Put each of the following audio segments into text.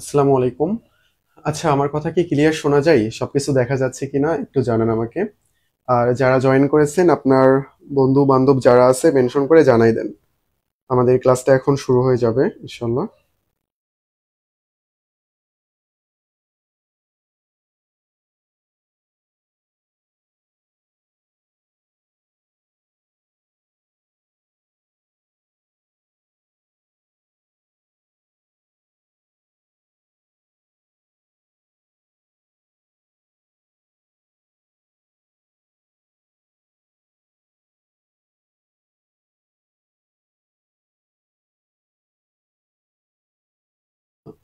আসসালামু আলাইকুম। আচ্ছা, আমার কথা কি ক্লিয়ার শোনা যায়? সবকিছু দেখা যাচ্ছে কিনা একটু জানান আমাকে। আর যারা জয়েন করেছেন আপনার বন্ধু বান্ধব যারা আছে মেনশন করে জানাই দেন। আমাদের ক্লাসটা এখন শুরু হয়ে যাবে ইনশাল্লাহ।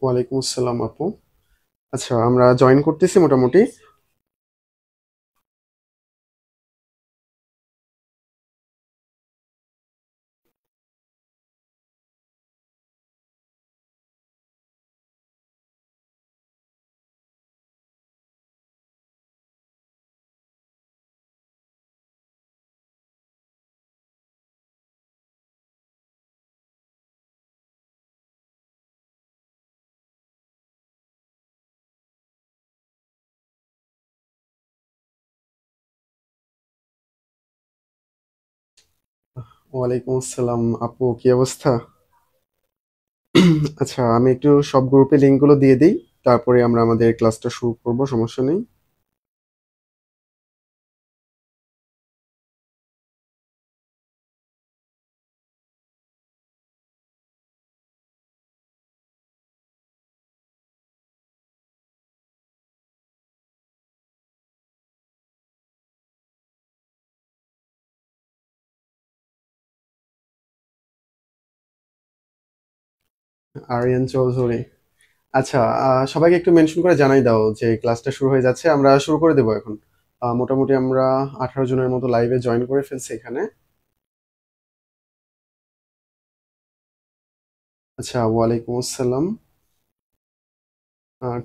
ওয়ালাইকুম আসসালাম আপু। আচ্ছা, আমরা জয়েন করতেছি মোটামুটি। ওয়ালাইকুম আসসালাম আপু, কি অবস্থা? আচ্ছা, আমি একটু সব গ্রুপে লিঙ্কগুলো দিয়ে দিই, তারপরে আমরা আমাদের ক্লাসটা শুরু করব, সমস্যা নেই। আরিয়ান চৌধুরী। আচ্ছা, সবাইকে একটু মেনশন করে জানাই দাও যে ক্লাসটা শুরু হয়ে যাচ্ছে, আমরা শুরু করে দেবো এখন। মোটামুটি আমরা 18 জনের মতো লাইভে জয়েন করে ফেলছি এখানে। আচ্ছা, ওয়ালাইকুম আসসালাম।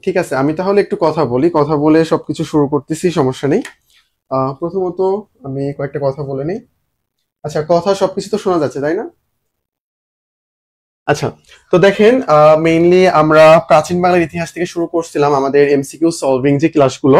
ঠিক আছে, আমি তাহলে একটু কথা বলি, কথা বলে সবকিছু শুরু করতেছি, সমস্যা নেই। প্রথমত আমি কয়েকটা কথা বলে নিই। আচ্ছা, কথা সবকিছু তো শোনা যাচ্ছে, তাই না? আচ্ছা, তো দেখেন, মেইনলি আমরা প্রাচীন বাংলার ইতিহাস থেকে শুরু করছিলাম আমাদের এমসিকিউ সলভিং যে ক্লাসগুলো।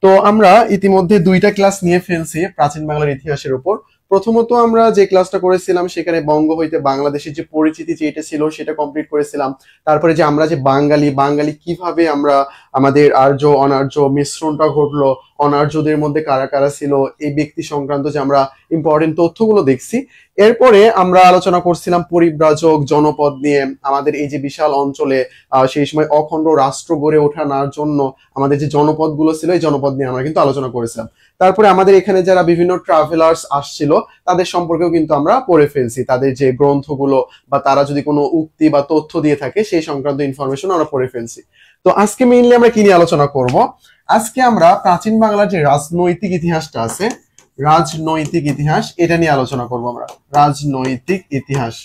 তো আমরা ইতিমধ্যে দুইটা ক্লাস নিয়ে ফেলছি প্রাচীন বাংলার ইতিহাসের উপর। প্রথমত আমরা যে ক্লাসটা করেছিলাম সেখানে বঙ্গ হইতে বাংলাদেশের যে পরিচিতি যেটা ছিল সেটা কমপ্লিট করেছিলাম। তারপরে যে আমরা যে বাঙালি বাঙালি কিভাবে আমরা আমাদের আর্য অনার্য মিশ্রণটা ঘটলো, অনার্যদের মধ্যে কারা কারা ছিল, এই ব্যক্তি সংক্রান্ত যে আমরা ইম্পর্টেন্ট তথ্যগুলো দেখছি। এরপরে আমরা আলোচনা করছিলাম পরিব্রাজক জনপদ নিয়ে। আমাদের এই যে বিশাল অঞ্চলে সেই সময় অখণ্ড রাষ্ট্র গড়ে ওঠানোর জন্য আমাদের যে জনপদগুলো ছিল এই জনপদ নিয়ে আমরা কিন্তু আলোচনা করেছিলাম। তারপরে আমাদের এখানে যারা বিভিন্ন ট্রাভেলার্স আসছিল তাদের সম্পর্কেও কিন্তু আমরা পড়ে ফেলছি, তাদের যে গ্রন্থগুলো বা তারা যদি কোনো উক্তি বা তথ্য দিয়ে থাকে সেই সংক্রান্ত ইনফরমেশন আমরা পড়ে ফেলছি। তো আজকে মেইনলি আমরা কি নিয়ে আলোচনা করব? আজকে আমরা প্রাচীন বাংলার যে রাজনৈতিক ইতিহাসটা আছে, রাজনৈতিক ইতিহাস, এটা নিয়ে আলোচনা করব আমরা। রাজনৈতিক ইতিহাস।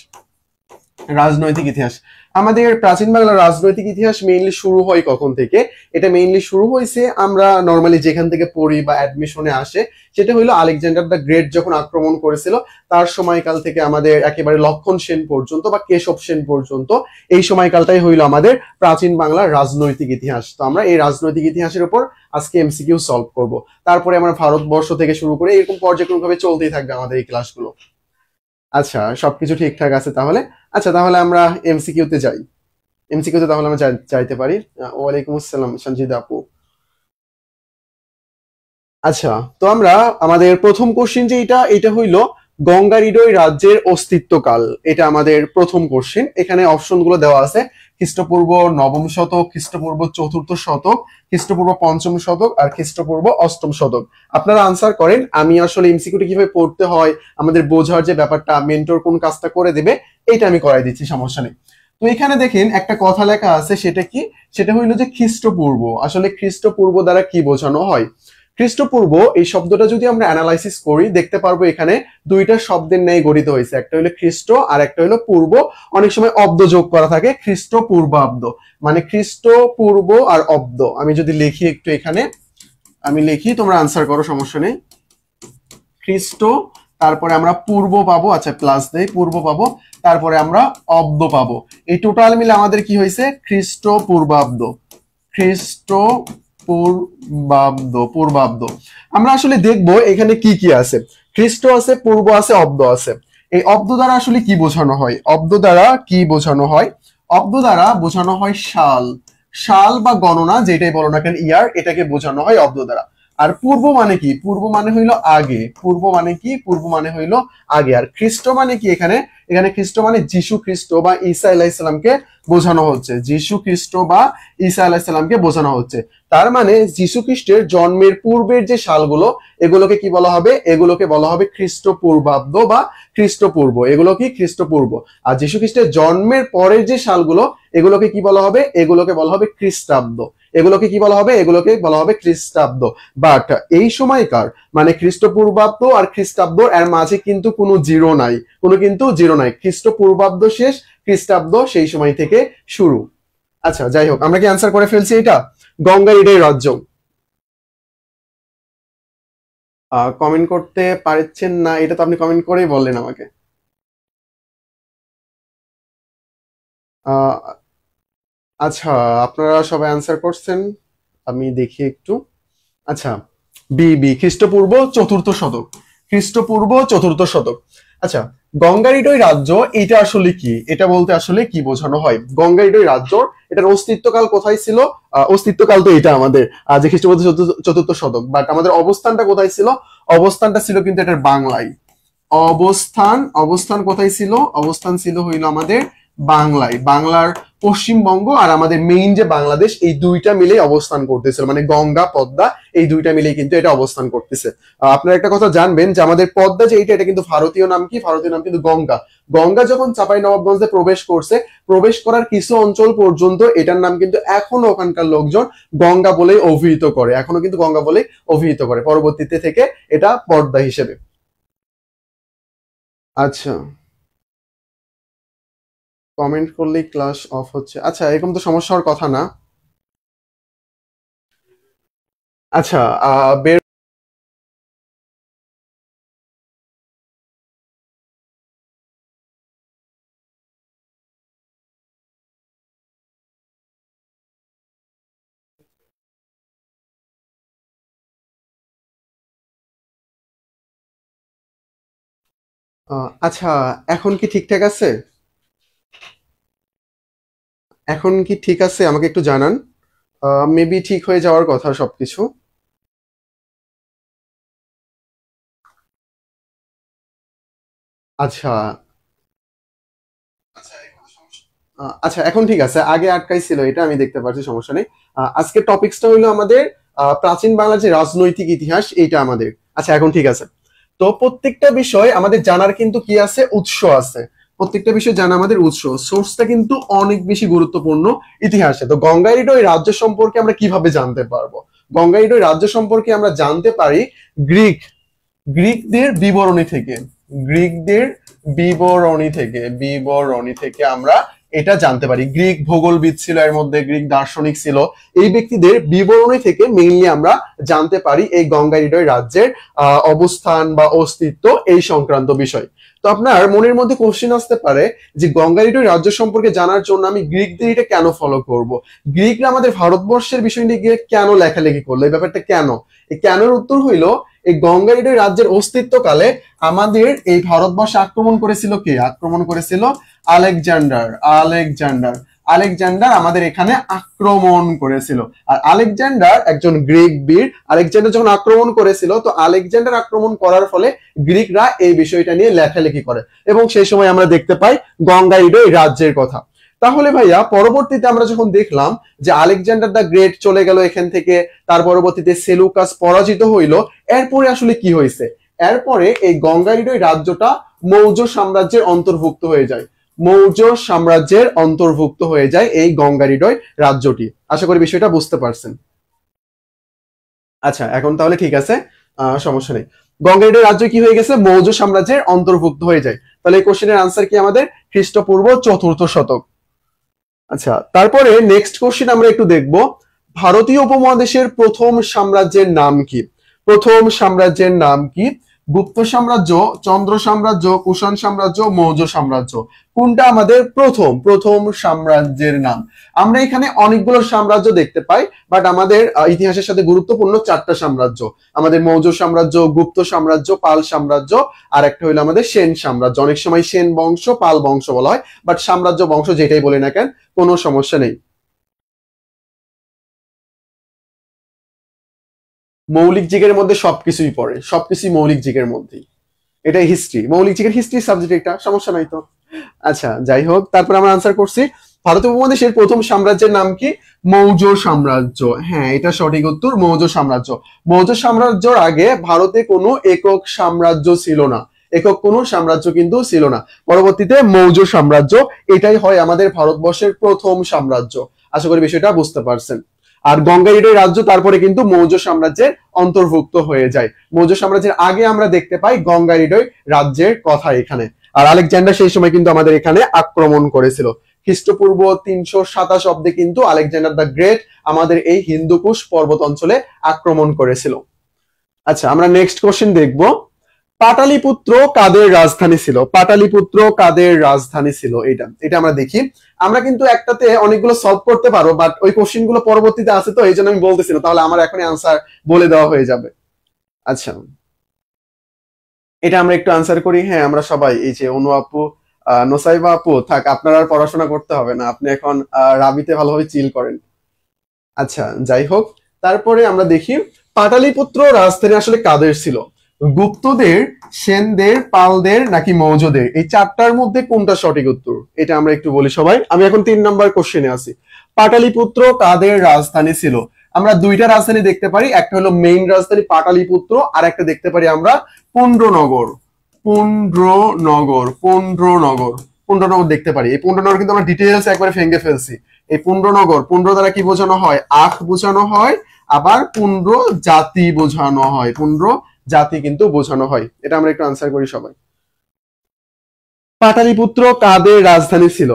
রাজনৈতিক ইতিহাস, আমাদের প্রাচীন বাংলার রাজনৈতিক ইতিহাস মেইনলি শুরু হয় কখন থেকে? এটা মেইনলি শুরু হয়েছে আমরা নর্মালি যেখান থেকে পড়ি বা অ্যাডমিশনে আসে, সেটা হইলো আলেকজান্ডার দ্য গ্রেট যখন আক্রমণ করেছিল তার সময়কাল থেকে আমাদের একেবারে লক্ষণ সেন পর্যন্ত বা কেশব সেন পর্যন্ত, এই সময়কালটাই হইলো আমাদের প্রাচীন বাংলার রাজনৈতিক ইতিহাস। তো আমরা এই রাজনৈতিক ইতিহাসের উপর আজকে এমসিকিউ সলভ করব। তারপরে আমরা ভারতবর্ষ থেকে শুরু করে এরকম পর্যায়ক্রমভাবে চলতেই থাকবে আমাদের এই ক্লাসগুলো। আচ্ছা, সবকিছু ঠিকঠাক আছে তাহলে? আচ্ছা, তাহলে আমরা এমসিকিউ তে যাই। এমসিকিউ তে তাহলে আমরা যাইতে পারি। ওয়ালাইকুম আসসালাম সঞ্জিদা আপু। আচ্ছা, তো আমরা আমাদের প্রথম কোশ্চেন যে এটা হইলো গঙ্গারিডই রাজ্যের অস্তিত্বকাল। এটা আমাদের প্রথম কোশ্চেন। এখানে অপশনগুলো দেওয়া আছে: খ্রিস্টপূর্ব নবম শতক, খ্রিস্টপূর্ব চতুর্থ শতক, খ্রিস্টপূর্ব পঞ্চম শতক আর খ্রিস্টপূর্ব অষ্টম শতক। আপনারা আনসার করেন। আমি আসলে এমসিকিউটা কিভাবে পড়তে হয় আমাদের বোঝার যে ব্যাপারটা, মেন্টর কোন কাজটা করে দেবে এইটা আমি করাই দিচ্ছি, সমস্যা নেই। তো এখানে দেখেন একটা কথা লেখা আছে, সেটা কি? সেটা হইলো যে খ্রিস্টপূর্ব। আসলে খ্রিস্টপূর্ব দ্বারা কি বোঝানো হয়? খ্রিস্টপূর্ব এই শব্দটা যদি আমরা অ্যানালাইসিস করি দেখতে পারবো এখানে দুইটা শব্দের ন্যায় গঠিত হয়েছে, একটা হলো খ্রিস্ট আর একটা হলো পূর্ব। অনেক সময় অব্দ যোগ করা থাকে, খ্রিস্ট পূর্বাব্দ, মানে খ্রিস্ট পূর্ব আর অব্দ। আমি যদি লিখি একটু এখানে, আমি লিখি, তোমরা আনসার করো, সমস্যা নেই। খ্রিস্ট, তারপরে আমরা পূর্ব পাবো, আচ্ছা প্লাস দেই, পূর্ব পাবো, তারপরে আমরা অব্দ পাবো। এই টোটাল মিলে আমাদের কি হয়েছে? খ্রিস্টপূর্বাব্দ। পূর্বাব্দ। আমরা আসলে দেখবো এখানে কি কি আছে। খ্রিস্ট আছে, পূর্ব আছে, অব্দ আছে। এই অব্দ দ্বারা আসলে কি বোঝানো হয়? অব্দ দ্বারা কি বোঝানো হয়? অব্দ দ্বারা বোঝানো হয় সাল। সাল বা গণনা যেটাই বলো না কেন, ইয়ার, এটাকে বোঝানো হয় অব্দ দ্বারা। আর পূর্ব মানে কি? পূর্ব মানে হইলো আগে। পূর্ব মানে কি? পূর্ব মানে হইলো আগে। আর খ্রিস্ট মানে কি? এখানে এখানে খ্রিস্ট মানে যিশু খ্রিস্ট বা ঈসা আলাইহিসসালামকে বোঝানো হচ্ছে। যিশু খ্রিস্ট বা ঈসা আলাইহিসসালামকে বোঝানো হচ্ছে। তার মানে যিশু খ্রিস্টের জন্মের পূর্বের যে সালগুলো, এগুলোকে কি বলা হবে? এগুলোকে বলা হবে খ্রিস্টপূর্বাব্দ বা খ্রিস্টপূর্ব। এগুলো কি? খ্রিস্টপূর্ব। আর যিশু খ্রিস্টের জন্মের পরের যে সালগুলো, এগুলোকে কি বলা হবে? এগুলোকে বলা হবে খ্রিস্টাব্দ। এগুলোকে কি বলা হবে? এগুলোকে বলা হবে খ্রিস্টাব্দ। বাট এই সময়কার মানে খ্রিস্টপূর্বাব্দ আর খ্রিস্টাব্দ এর মাঝে কিন্তু কোনো জিরো নাই, কোনো কিন্তু জিরো নাই। খ্রিস্টপূর্বাব্দ শেষ, খ্রিস্টাব্দ সেই সময় থেকে শুরু। আচ্ছা, যাই হোক, আমরা কি অ্যান্সার করে ফেলছি এটা? গঙ্গার এটাই রাজ্য। কমেন্ট করতে পারছেন না, এটা তো আপনি কমেন্ট করেই বললেন আমাকে। আহ, আচ্ছা, আপনারা সবাই অ্যান্সার করছেন, আমি দেখি একটু। আচ্ছা, বি বি খ্রিস্টপূর্ব চতুর্থ শতক। খ্রিস্টপূর্ব চতুর্থ শতক। আচ্ছা, গঙ্গারিডই রাজ্য এটা আসলে কি? এটা বলতে আসলে কি বোঝানো হয়? গঙ্গারিডই রাজ্য, এটার অস্তিত্বকাল কোথায় ছিল? অস্তিত্বকাল তো এটা আমাদের যে খ্রিস্টপূর্ব চতুর্থ শতক, বাট আমাদের অবস্থানটা কোথায় ছিল? অবস্থানটা ছিল কিন্তু এটার বাংলায়। অবস্থান কোথায় ছিল? অবস্থান ছিল হইল আমাদের বাংলায়। বাংলার পশ্চিমবঙ্গ আর আমাদের মেইন যে বাংলাদেশ, এই দুইটা মিলেই অবস্থান করতেছিল। মানে গঙ্গা পদ্মা এই দুইটা মিলেই কিন্তু এটা অবস্থান করতেছে। আপনারা একটা কথা জানবেন যে আমাদের পদ্মা যে এটা কিন্তু ভারতীয় নাম কি? ভারতীয় নাম কিন্তু গঙ্গা। গঙ্গা যখন চাঁপাইনবাবগঞ্জে প্রবেশ করছে, প্রবেশ করার কিছু অঞ্চল পর্যন্ত এটার নাম কিন্তু এখনো ওখানকার লোকজন গঙ্গা বলেই অভিহিত করে। এখনো কিন্তু গঙ্গা বলেই অভিহিত করে, পরবর্তীতে থেকে এটা পদ্মা হিসেবে। আচ্ছা, কমেন্ট করলেই ক্লাস অফ হচ্ছে। আচ্ছা, এরকম তো সমস্যা হওয়ার কথা না। আচ্ছা, বের আচ্ছা, এখন কি ঠিকঠাক আছে? এখন কি ঠিক আছে? আমাকে একটু জানান। মেবি ঠিক হয়ে যাওয়ার কথা সবকিছু। আচ্ছা, আচ্ছা, এখন ঠিক আছে। আগে আটকাই ছিল, এটা আমি দেখতে পাচ্ছি, সমস্যা নেই। আজকের টপিকসটা হলো আমাদের প্রাচীন বাংলার যে রাজনৈতিক ইতিহাস, এইটা আমাদের। আচ্ছা, এখন ঠিক আছে। তো প্রত্যেকটা বিষয় আমাদের জানার কিন্তু কি আছে? উৎস আছে। প্রত্যেকটা বিষয় জানা আমাদের উৎস, সোর্সটা কিন্তু অনেক বেশি গুরুত্বপূর্ণ ইতিহাসে। তো গঙ্গারিডো এই রাজ্য সম্পর্কে আমরা কিভাবে জানতে পারবো? গঙ্গারিডো এই রাজ্য সম্পর্কে আমরা জানতে পারি গ্রিক গ্রিকদের বিবরণী থেকে। গ্রিকদের বিবরণী থেকে আমরা এটা জানতে পারি। গ্রিক ভূগোলবিদ ছিল, এর মধ্যে গ্রিক দার্শনিক ছিল। এই ব্যক্তিদের বিবরণী থেকে মেইনলি আমরা জানতে পারি এই গঙ্গারিডয় রাজ্যের অবস্থান বা অস্তিত্ব, এই সংক্রান্ত বিষয়। তো আপনার মনের মধ্যে কোশ্চেন আসতে পারে যে গঙ্গারিডয় রাজ্য সম্পর্কে জানার জন্য আমি গ্রিকদের এটা কেন ফলো করব? গ্রিকরা আমাদের ভারতবর্ষের বিষয় নিয়ে গিয়ে কেন লেখালেখি করলো? এই ব্যাপারটা কেন? এই কেনর উত্তর হইলো, এই গঙ্গারিডয় রাজ্যের অস্তিত্বকালে আমাদের এই ভারতবর্ষে আক্রমণ করেছিল কে? আক্রমণ করেছিল আলেকজান্ডার। আলেকজান্ডার আমাদের এখানে আক্রমণ করেছিল। আর আলেকজান্ডার একজন গ্রিক বীর। আলেকজান্ডার যখন আক্রমণ করেছিল, তো আলেকজান্ডার আক্রমণ করার ফলে গ্রিকরা এই বিষয়টা নিয়ে লেখালেখি করে, এবং সেই সময় আমরা দেখতে পাই গঙ্গারিডয় রাজ্যের কথা। তাহলে ভাইয়া পরবর্তীতে আমরা যখন দেখলাম যে আলেকজান্ডার দ্য গ্রেট চলে গেল এখান থেকে, তার পরবর্তীতে সেলুকাস পরাজিত হইল, এরপরে আসলে কি হয়েছে? এরপরে এই গঙ্গারিডয় রাজ্যটা মৌর্য সাম্রাজ্যের অন্তর্ভুক্ত হয়ে যায়। মৌর্য সাম্রাজ্যের অন্তর্ভুক্ত হয়ে যায় এই গঙ্গারিডয় রাজ্যটি। আশা করি বিষয়টা বুঝতে পারছেন। আচ্ছা, এখন তাহলে ঠিক আছে, সমস্যা নেই। গঙ্গারিডয় রাজ্য কি হয়ে গেছে? মৌর্য সাম্রাজ্যের অন্তর্ভুক্ত হয়ে যায়। তাহলে এই কোশ্চেনের আনসার কি আমাদের? খ্রিস্টপূর্ব চতুর্থ শতক। আচ্ছা, তারপরে নেক্সট কোশ্চেন আমরা একটু দেখব, ভারতীয় উপমহাদেশের প্রথম সাম্রাজ্যের নাম কি? প্রথম সাম্রাজ্যের নাম কি? গুপ্ত সাম্রাজ্য, চন্দ্র সাম্রাজ্য, কুষাণ সাম্রাজ্য, মৌর্য সাম্রাজ্য। কোনটা আমাদের প্রথম প্রথম সাম্রাজ্যের নাম? আমরা এখানে অনেকগুলো সাম্রাজ্য দেখতে পাই, বাট আমাদের ইতিহাসের সাথে গুরুত্বপূর্ণ 4টা সাম্রাজ্য। আমাদের মৌর্য সাম্রাজ্য, গুপ্ত সাম্রাজ্য, পাল সাম্রাজ্য, আর একটা হলো আমাদের সেন সাম্রাজ্য। অনেক সময় সেন বংশ, পাল বংশ বলা হয়, বাট সাম্রাজ্য বংশ যেটাই বলি না কেন কোনো সমস্যা নেই। মৌলিক জিকের মধ্যে সবকিছুই পড়ে, সবকিছুই মৌলিক জিকের মধ্যেই। এটাই হিস্ট্রি, মৌলিক জিকের হিস্ট্রি সাবজেক্ট, এটা সমস্যা নাই তো। আচ্ছা যাই হোক, তারপর আমরা আনসার করছি ভারত উপমহাদেশের প্রথম সাম্রাজ্যের নাম কি? মৌর্য সাম্রাজ্য। হ্যাঁ, এটা সঠিক উত্তর, মৌর্য সাম্রাজ্য। মৌর্য সাম্রাজ্যর আগে ভারতে কোনো একক সাম্রাজ্য ছিল না, একক কোনো সাম্রাজ্য কিন্তু ছিল না। পরবর্তীতে মৌর্য সাম্রাজ্য, এটাই হয় আমাদের ভারতবর্ষের প্রথম সাম্রাজ্য। আশা করি বিষয়টা বুঝতে পারছেন। আর গঙ্গাইড়ের রাজ্য তারপরে কিন্তু মৌর্য সাম্রাজ্যের অন্তর্ভুক্ত হয়ে যায়। মৌর্য সাম্রাজ্যের আগে আমরা দেখতে পাই গঙ্গাইড়ের রাজ্যের কথা এখানে। আর আলেকজান্ডার সেই সময় কিন্তু আমাদের এখানে আক্রমণ করেছিল। খ্রিস্টপূর্ব 327 অব্দে কিন্তু আলেকজান্ডার দ্য গ্রেট আমাদের এই হিন্দুকুশ পর্বত অঞ্চলে আক্রমণ করেছিল। আচ্ছা, আমরা নেক্সট কোশ্চেন দেখব। পাটালিপুত্র কাদের রাজধানী ছিল? পাটালিপুত্র কাদের রাজধানী ছিল? এটা এটা আমরা দেখি। আমরা কিন্তু একটাতে অনেকগুলো সলভ করতে পারো, বাট ওই কোশ্চেন গুলো পরবর্তীতে আছে, তো এই জন্য আমি বলতেছি না, তাহলে আমার এখনই আনসার বলে দেওয়া হয়ে যাবে। আচ্ছা, এটা আমরা একটু আনসার করি। হ্যাঁ, আমরা সবাই, এই যে অনু আপু, নোসাইবা আপু, থাক, আপনার আর পড়াশোনা করতে হবে না, আপনি এখন রাবিতে ভালোভাবে চিল করেন। আচ্ছা যাই হোক, তারপরে আমরা দেখি পাটালিপুত্র রাজধানী আসলে কাদের ছিল? গুপ্তদের, সেনদের, পালদের নাকি মৌর্যদের? এই 4টার মধ্যে কোনটা সঠিক উত্তর? এটা আমরা একটু বলি সবাই। আমি এখন 3 নম্বর কোশ্চেনে আছি। পাটালিপুত্র কাদের রাজধানী ছিল? আমরা 2টা রাজধানী দেখতে পারি, একটা হলো মেইন রাজধানী পাটালিপুত্র, আর একটা দেখতে পারি আমরা পুন্ড্রনগর। পুন্ড্রনগর, পুন্ড্রনগর, পুন্ড্রনগর দেখতে পারি। এই পুন্ড্রনগর কিন্তু আমরা ডিটেইলস একবারে ভেঙে ফেলছি। এই পুন্ড্রনগর, পুন্ড্র দ্বারা কি বোঝানো হয়? আখ বোঝানো হয়, আবার পুন্ড্র জাতি বোঝানো হয়, পুন্ড্র জাতি কিন্তু বোঝানো হয়। এটা আমরা একটু আনসার করি সবাই। পাটালিপুত্র কাদের রাজধানী ছিল?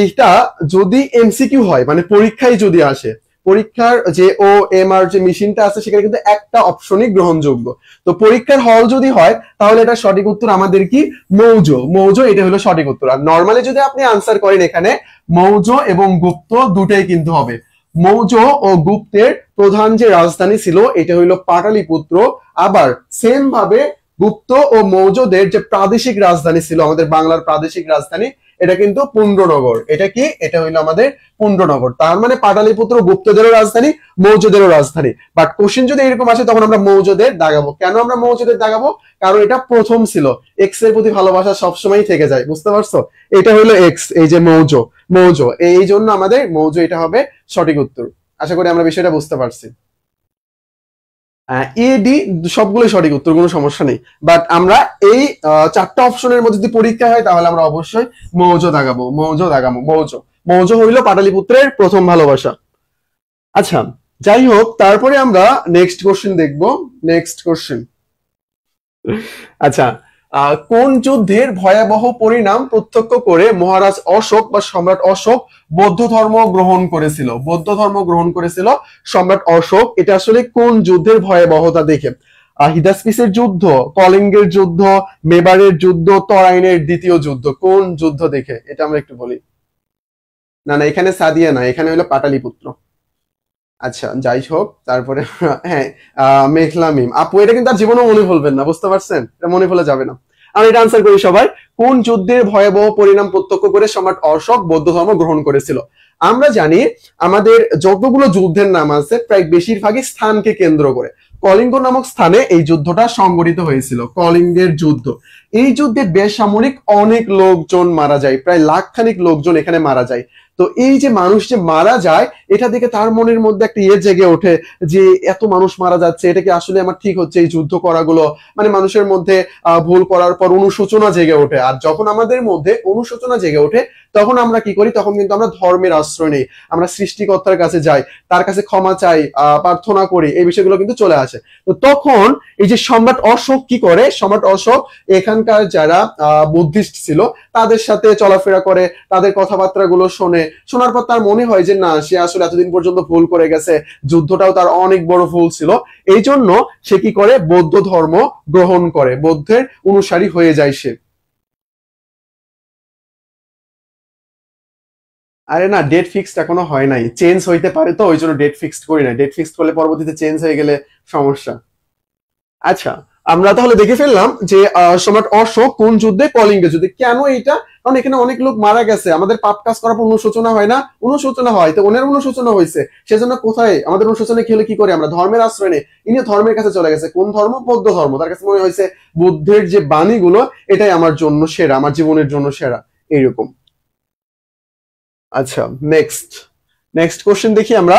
এইটা যদি এমসিকিউ হয়, মানে পরীক্ষায় যদি আসে, পরীক্ষার যে ও এম আর যে মেশিনটা আছে সেখানে কিন্তু একটা অপশনই গ্রহণযোগ্য। তো পরীক্ষার হল যদি হয় তাহলে এটা সঠিক উত্তর আমাদের কি? মৌর্য। মৌর্য, এটা হলো সঠিক উত্তর। আর নর্মালি যদি আপনি আনসার করেন এখানে মৌর্য এবং গুপ্ত দুটাই কিন্তু হবে। মৌর্য ও গুপ্তের প্রধান যে রাজধানী ছিল এটা হইলো পাটালিপুত্র। আবার সেম ভাবে গুপ্ত ও মৌর্যদের যে প্রাদেশিক রাজধানী ছিল, আমাদের বাংলার প্রাদেশিক রাজধানী, এটা কিন্তু পুন্ড্রনগর। এটা কি? এটা হইলো আমাদের পুন্ড্রনগর। তার মানে পাটালিপুত্র গুপ্তদেরও রাজধানী, মৌর্যদেরও রাজধানী। বাট কোশ্চেন যদি এরকম আসে তখন আমরা মৌর্যদের দাগাবো। কেন আমরা মৌর্যদের দাগাবো? কারণ এটা প্রথম ছিল। এক্স এর প্রতি ভালোবাসা সবসময় থেকে যায়, বুঝতে পারছো? এটা হইলো এক্স, এই যে মৌর্য, মৌর্য, এই জন্য আমাদের মৌর্য এটা হবে সঠিক উত্তর। আশা করি আমরা বিষয়টা বুঝতে পারছি। এ ডি সবগুলোই সঠিক উত্তর, কোনো সমস্যা নেই। বাট আমরা এই 4টা অপশনের মধ্যে যদি পরীক্ষা হয় তাহলে আমরা অবশ্যই মৌর্য দাগাবো, মৌর্য দাগাবো, মৌর্য। মৌর্য হইল পাটালিপুত্রের প্রথম ভালোবাসা। আচ্ছা যাই হোক, তারপরে আমরা নেক্সট কোশ্চেন দেখবো। নেক্সট কোশ্চেন, আচ্ছা, কোন যুদ্ধের ভয়াবহ পরিণাম প্রত্যক্ষ করে মহারাজ অশোক বা সম্রাট অশোক বৌদ্ধ ধর্ম গ্রহণ করেছিল? বৌদ্ধ ধর্ম গ্রহণ করেছিল সম্রাট অশোক। এটা আসলে কোন যুদ্ধের ভয়াবহতা দেখে? হিদাসপিসের যুদ্ধ, কলিঙ্গের যুদ্ধ, মেবারের যুদ্ধ, তরাইনের দ্বিতীয় যুদ্ধ? কোন যুদ্ধ দেখে? এটা আমরা একটু বলি। না না, এখানে সাদিয়া না, এখানে হলো পাটালিপুত্র। আচ্ছা যাই হোক, তারপরে হ্যাঁ, মেঘলা মিম আপু, এটা কিন্তু আর জীবনে মনে ভুলবেন না, বুঝতে পারছেন? এটা মনে ভুলে যাবে না। আমি এটা আনসার করি সবাই। কোন যুদ্ধের ভয়াবহ পরিণাম প্রত্যক্ষ করে সম্রাট অশোক বৌদ্ধ ধর্ম গ্রহণ করেছিল? আমরা জানি আমাদের যতগুলো যুদ্ধের নাম আছে প্রায় বেশিরভাগই স্থানকে কেন্দ্র করে। কলিঙ্গ নামক স্থানে এই যুদ্ধটা সংগঠিত হয়েছিল, কলিঙ্গের যুদ্ধ। এই যুদ্ধে বেসামরিক অনেক লোকজন মারা যায়, প্রায় লাখখানিক লোকজন এখানে মারা যায়। তো এই যে মানুষ যে মারা যায়, এটা দেখে তার মনের মধ্যে একটা জেগে ওঠে যে এত মানুষ মারা যাচ্ছে, এটা কি আসলে আমার ঠিক হচ্ছে এই যুদ্ধ করাগুলো? মানে মানুষের মধ্যে ভুল করার পর অনুশোচনা জেগে ওঠে। আর যখন আমাদের মধ্যে অনুশোচনা জেগে ওঠে তখন আমরা কি করি? তখন কিন্তু আমরা ধর্মের আশ্রয় নেই, আমরা সৃষ্টিকর্তার কাছে যাই, তার কাছে ক্ষমা চাই, প্রার্থনা করি, এই বিষয়গুলো কিন্তু চলে আসে। তো তখন এই যে সম্রাট অশোক কি করে? সম্রাট অশোক এখানকার যারা বুদ্ধিস্ট ছিল তাদের সাথে চলাফেরা করে, তাদের কথাবার্তা গুলো শোনে। শোনার পর তার মনে হয় যে না, সে আসলে এতদিন পর্যন্ত ভুল করে গেছে, যুদ্ধটাও তার অনেক বড় ভুল ছিল। এই জন্য সে কি করে? বৌদ্ধ ধর্ম গ্রহণ করে, বৌদ্ধের অনুসারী হয়ে যায় সে। আরে না, ডেট ফিক্সড এখনো হয় নাই, চেঞ্জ হইতে পারে, তো ওই জন্য ডেট ফিক্সড করি না। ডেট ফিক্সড করলে পরবর্তীতে চেঞ্জ হয়ে গেলে সমস্যা। আচ্ছা, আমরা তাহলে দেখে ফেললাম যে সম্রাট অশোক কোন যুদ্ধে, কলিঙ্গ যুদ্ধে। কেন এইটা? কারণ এখানে অনেক লোক মারা গেছে, আমাদের পাপ কাজ করার পর অনুশোচনা হয় না? অনুশোচনা হয়, তো ওনার অনুশোচনা হয়েছে, সেজন্য কোথায় আমাদের অনুশোচনা কি হলে কি করে আমরা ধর্মের আশ্রয় নেই। ইনি ধর্মের কাছে চলে গেছে। কোন ধর্ম? বৌদ্ধ ধর্ম। তার কাছে মনে হয়েছে বুদ্ধের যে বাণীগুলো এটাই আমার জন্য সেরা, আমার জীবনের জন্য সেরা, এইরকম। আচ্ছা, নেক্সট নেক্সট কোশ্চেন দেখি আমরা।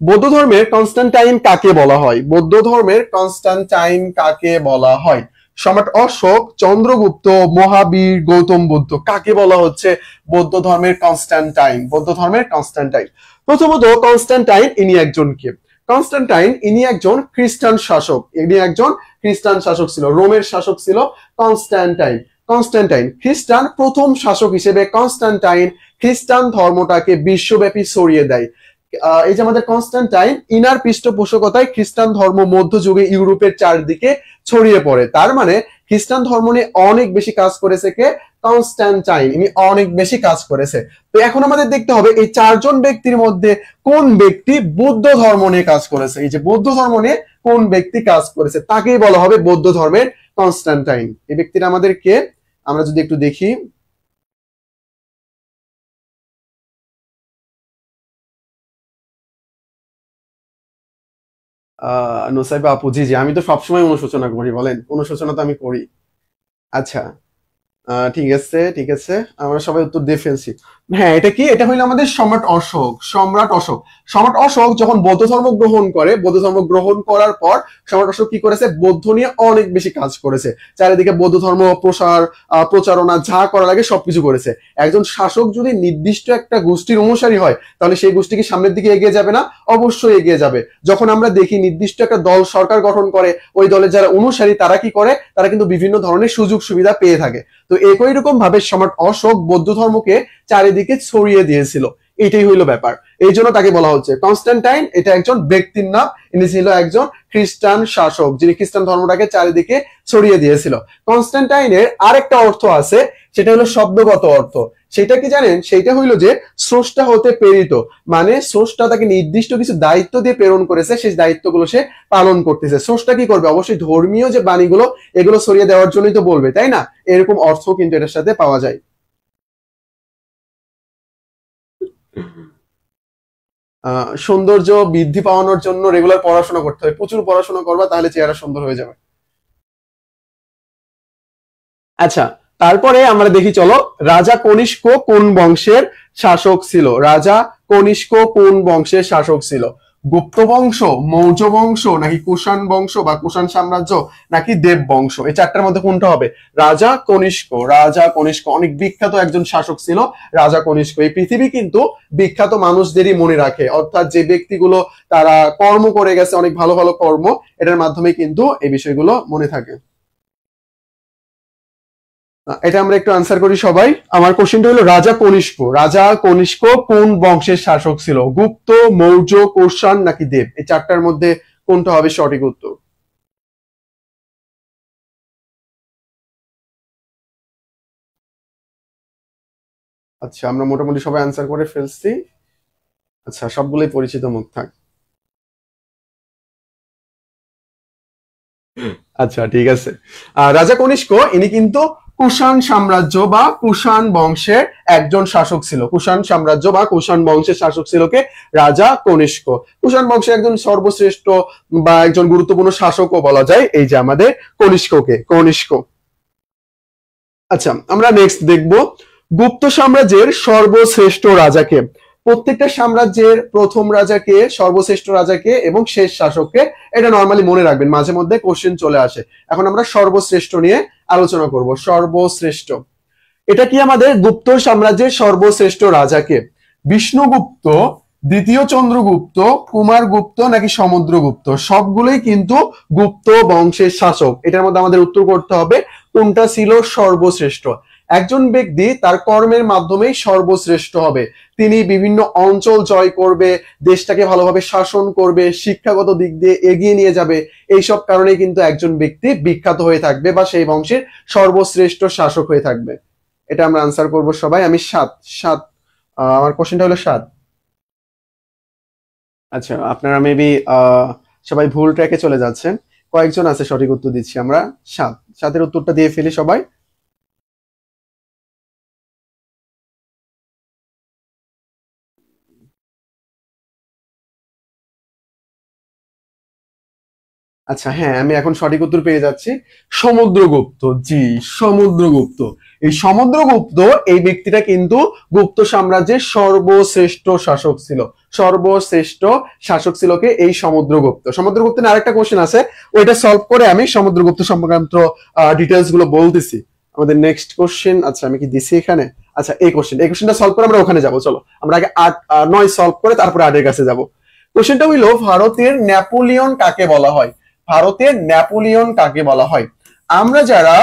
বৌদ্ধ ধর্মের কনস্ট্যান্টাইন কাকে বলা হয়? বৌদ্ধ ধর্মের কনস্ট্যান্টাইন কাকে বলা হয়? সম্রাট অশোক, চন্দ্রগুপ্ত, মহাবীর, গৌতম বুদ্ধ, কাকে বলা হচ্ছে বৌদ্ধ ধর্মের কনস্ট্যান্টাইন? বৌদ্ধ ধর্মের কনস্ট্যান্টাইন, প্রথমত কনস্ট্যান্টাইন ইনি একজন কে? কনস্ট্যান্টাইন ইনি একজন খ্রিস্টান শাসক। ইনি একজন খ্রিস্টান শাসক ছিল, রোমের শাসক ছিল কনস্ট্যান্টাইন। কনস্ট্যান্টাইন খ্রিস্টান প্রথম শাসক হিসেবে কনস্ট্যান্টাইন খ্রিস্টান ধর্মটাকে বিশ্বব্যাপী ছড়িয়ে দেয়। এই যে আমাদের কনস্ট্যান্টাইন, ইনার পৃষ্ঠপোষকতায় খ্রিস্টান ধর্ম মধ্যযুগে ইউরোপের চারদিকে ছড়িয়ে পড়ে। তার মানে খ্রিস্টান ধর্ম নিয়ে অনেক বেশি কাজ করেছে কে? কনস্ট্যান্টাইন, ইনি অনেক বেশি কাজ করেছে। তো এখন আমাদের দেখতে হবে এই চারজন ব্যক্তির মধ্যে কোন ব্যক্তি বৌদ্ধ ধর্ম নিয়ে কাজ করেছে। এই যে বৌদ্ধ ধর্ম নিয়ে কোন ব্যক্তি কাজ করেছে তাকেই বলা হবে বৌদ্ধ ধর্মের কনস্ট্যান্টাইন। এই ব্যক্তিটা আমাদের কে? আমরা যদি একটু দেখি, নুসাইবা আপু, জি জি, আমি তো সবসময় অনুশোচনা করি, বলেন, অনুশোচনা তো আমি করি। আচ্ছা, ঠিক আছে ঠিক আছে, আমরা সবাই উত্তর দিয়ে ফেলছি। হ্যাঁ, এটা কি? এটা হইলো আমাদের সম্রাট অশোক। সম্রাট অশোক, সম্রাট অশোক যখন বৌদ্ধ ধর্ম গ্রহণ করে, বৌদ্ধ ধর্ম গ্রহণ করার পর সম্রাট অশোক কি করেছে? বৌদ্ধ নিয়ে অনেক বেশি কাজ করেছে। চারিদিকে বৌদ্ধ ধর্ম প্রসার, প্রচারণা যা করা লাগে সবকিছু করেছে। একজন শাসক যদি নির্দিষ্ট একটা গোষ্ঠীর অনুসারী হয় তাহলে সেই গোষ্ঠী কি সামনের দিকে এগিয়ে যাবে না? অবশ্যই এগিয়ে যাবে। যখন আমরা দেখি নির্দিষ্ট একটা দল সরকার গঠন করে, ওই দলের যারা অনুসারী তারা কি করে? তারা কিন্তু বিভিন্ন ধরনের সুযোগ সুবিধা পেয়ে থাকে। তো একই রকম ভাবে সম্রাট অশোক বৌদ্ধ ধর্মকে চারিদিকে ছড়িয়ে দিয়েছিল। এটাই হইলো ব্যাপার, এই জন্য তাকে বলা হচ্ছে কনস্ট্যান্টাইন। এটা একজন ব্যক্তির নাম, ইনি ছিল একজন খ্রিস্টান শাসক যিনি খ্রিস্টান ধর্মটাকে চারিদিকে ছড়িয়ে দিয়েছিল। কনস্ট্যান্টাইনের আরেকটা অর্থ আছে, সেটা হলো শব্দগত অর্থ। সেটা কি জানেন? সেটা হইলো যে স্রষ্টা হতে প্রেরিত, মানে স্রষ্টা তাকে নির্দিষ্ট কিছু দায়িত্ব দিয়ে প্রেরণ করেছে, সেই দায়িত্বগুলো সে পালন করতেছে। স্রষ্টা কি করবে? অবশ্যই ধর্মীয় যে বাণীগুলো এগুলো ছড়িয়ে দেওয়ার জন্যই তো বলবে, তাই না? এরকম অর্থ কিন্তু এটার সাথে পাওয়া যায়। সৌন্দর্য বৃদ্ধি পাওয়ানোর জন্য রেগুলার পড়াশোনা করতে হবে, প্রচুর পড়াশোনা করবা, তাহলে চেহারা সুন্দর হয়ে যাবে। আচ্ছা, তারপরে আমরা দেখি, চলো, রাজা কনিষ্ক কোন বংশের শাসক ছিল? রাজা কনিষ্ক কোন বংশের শাসক ছিল? গুপ্ত বংশ, মৌর্য বংশ, নাকি কুষাণ বংশ বা কুষাণ সাম্রাজ্য, নাকি দেব বংশ? এই চারটার মধ্যে কোনটা হবে? রাজা কনিষ্ক। রাজা কনিষ্ক অনেক বিখ্যাত একজন শাসক ছিল, রাজা কনিষ্ক। এই পৃথিবী কিন্তু বিখ্যাত মানুষদেরই মনে রাখে, অর্থাৎ যে ব্যক্তিগুলো তারা কর্ম করে গেছে, অনেক ভালো ভালো কর্ম, এটার মাধ্যমে কিন্তু এই বিষয়গুলো মনে থাকে। এটা আমরা একটু আনসার করি সবাই। আমার কোশ্চেনটা হলো রাজা কনিষ্ক, রাজা কনিষ্ক কোন বংশের শাসক ছিল? গুপ্ত, মৌর্য, কুষাণ, নাকি দেব? এই চারটার মধ্যে কোনটা হবে সঠিক উত্তর? আচ্ছা, আমরা মোটামুটি সবাই আনসার করে ফেলছি। আচ্ছা, সবগুলোই পরিচিত মুখ থাক। আচ্ছা, ঠিক আছে। রাজা কনিষ্ক ইনি কিন্তু কুষাণ সাম্রাজ্য বা কুষাণ বংশের একজন শাসক ছিল। কুষাণ সাম্রাজ্য বা কুষাণ বংশের শাসক ছিল কে? রাজা কনিষ্ক। কুষাণ বংশের একজন সর্বশ্রেষ্ঠ বা একজন গুরুত্বপূর্ণ শাসকও বলা যায় এই যে আমাদের কনিষ্ককে, কনিষ্ক। আচ্ছা, আমরা নেক্সট দেখব গুপ্ত সাম্রাজ্যের সর্বশ্রেষ্ঠ রাজাকে। প্রত্যেকটা সাম্রাজ্যের প্রথম রাজাকে, সর্বশ্রেষ্ঠ রাজাকে এবং শেষ শাসককে, এটা নর্মালি মনে রাখবেন, মাঝে মধ্যে কোশ্চেন চলে আসে। এখন আমরা সর্বশ্রেষ্ঠ নিয়ে আলোচনা করব। সর্বশ্রেষ্ঠ, এটা কি আমাদের গুপ্ত সাম্রাজ্যের সর্বশ্রেষ্ঠ রাজাকে? বিষ্ণুগুপ্ত, দ্বিতীয় চন্দ্রগুপ্ত, কুমারগুপ্ত, নাকি সমুদ্রগুপ্ত? সবগুলোই কিন্তু গুপ্ত বংশের শাসক। এটার মধ্যে আমাদের উত্তর করতে হবে কোনটা ছিল সর্বশ্রেষ্ঠ। একজন ব্যক্তি তার কর্মের মাধ্যমেই সর্বশ্রেষ্ঠ হবে। তিনি বিভিন্ন অঞ্চল জয় করবে, দেশটাকে ভালোভাবে শাসন করবে, শিক্ষাগত দিক দিয়ে এগিয়ে নিয়ে যাবে। এইসব কারণে কিন্তু একজন ব্যক্তি বিখ্যাত হয়ে থাকবে বা সেই বংশের সর্বশ্রেষ্ঠ শাসক হয়ে থাকবে। এটা আমরা আনসার করব সবাই। আমি সাত সাত আমার কোশ্চেনটা হলো 7। আচ্ছা, আপনারা মেবি সবাই ভুল ট্র্যাকে চলে যাচ্ছেন। কয়েকজন আছে সঠিক উত্তর দিচ্ছি আমরা। 7, 7-এর উত্তরটা দিয়ে ফেলি সবাই। আচ্ছা হ্যাঁ, আমি এখন সঠিক উত্তর পেয়ে যাচ্ছি। সমুদ্রগুপ্ত, জি, সমুদ্রগুপ্ত। এই সমুদ্রগুপ্ত, এই ব্যক্তিটা কিন্তু গুপ্ত সাম্রাজ্যের সর্বশ্রেষ্ঠ শাসক ছিল। সর্বশ্রেষ্ঠ শাসক ছিল কে? এই সমুদ্রগুপ্ত। সমুদ্রগুপ্ত নিয়ে আরেকটা কোশ্চেন আছে, ওইটা সলভ করে আমি সমুদ্রগুপ্ত সংক্রান্ত ডিটেলস গুলো বলতেছি। আমাদের নেক্সট কোশ্চেন, আচ্ছা আমি কি দিছি এখানে? আচ্ছা এই কোশ্চেনটা সলভ করে আমরা ওখানে যাব। চলো আমরা আগে 9 সলভ করে তারপরে 8-এর কাছে যাব। কোশ্চেনটা হইলো, ভারতের নেপোলিয়ন কাকে বলা হয়? ভারতের নেপোলিয়ন কাকে বলা হয়? আমরা যারা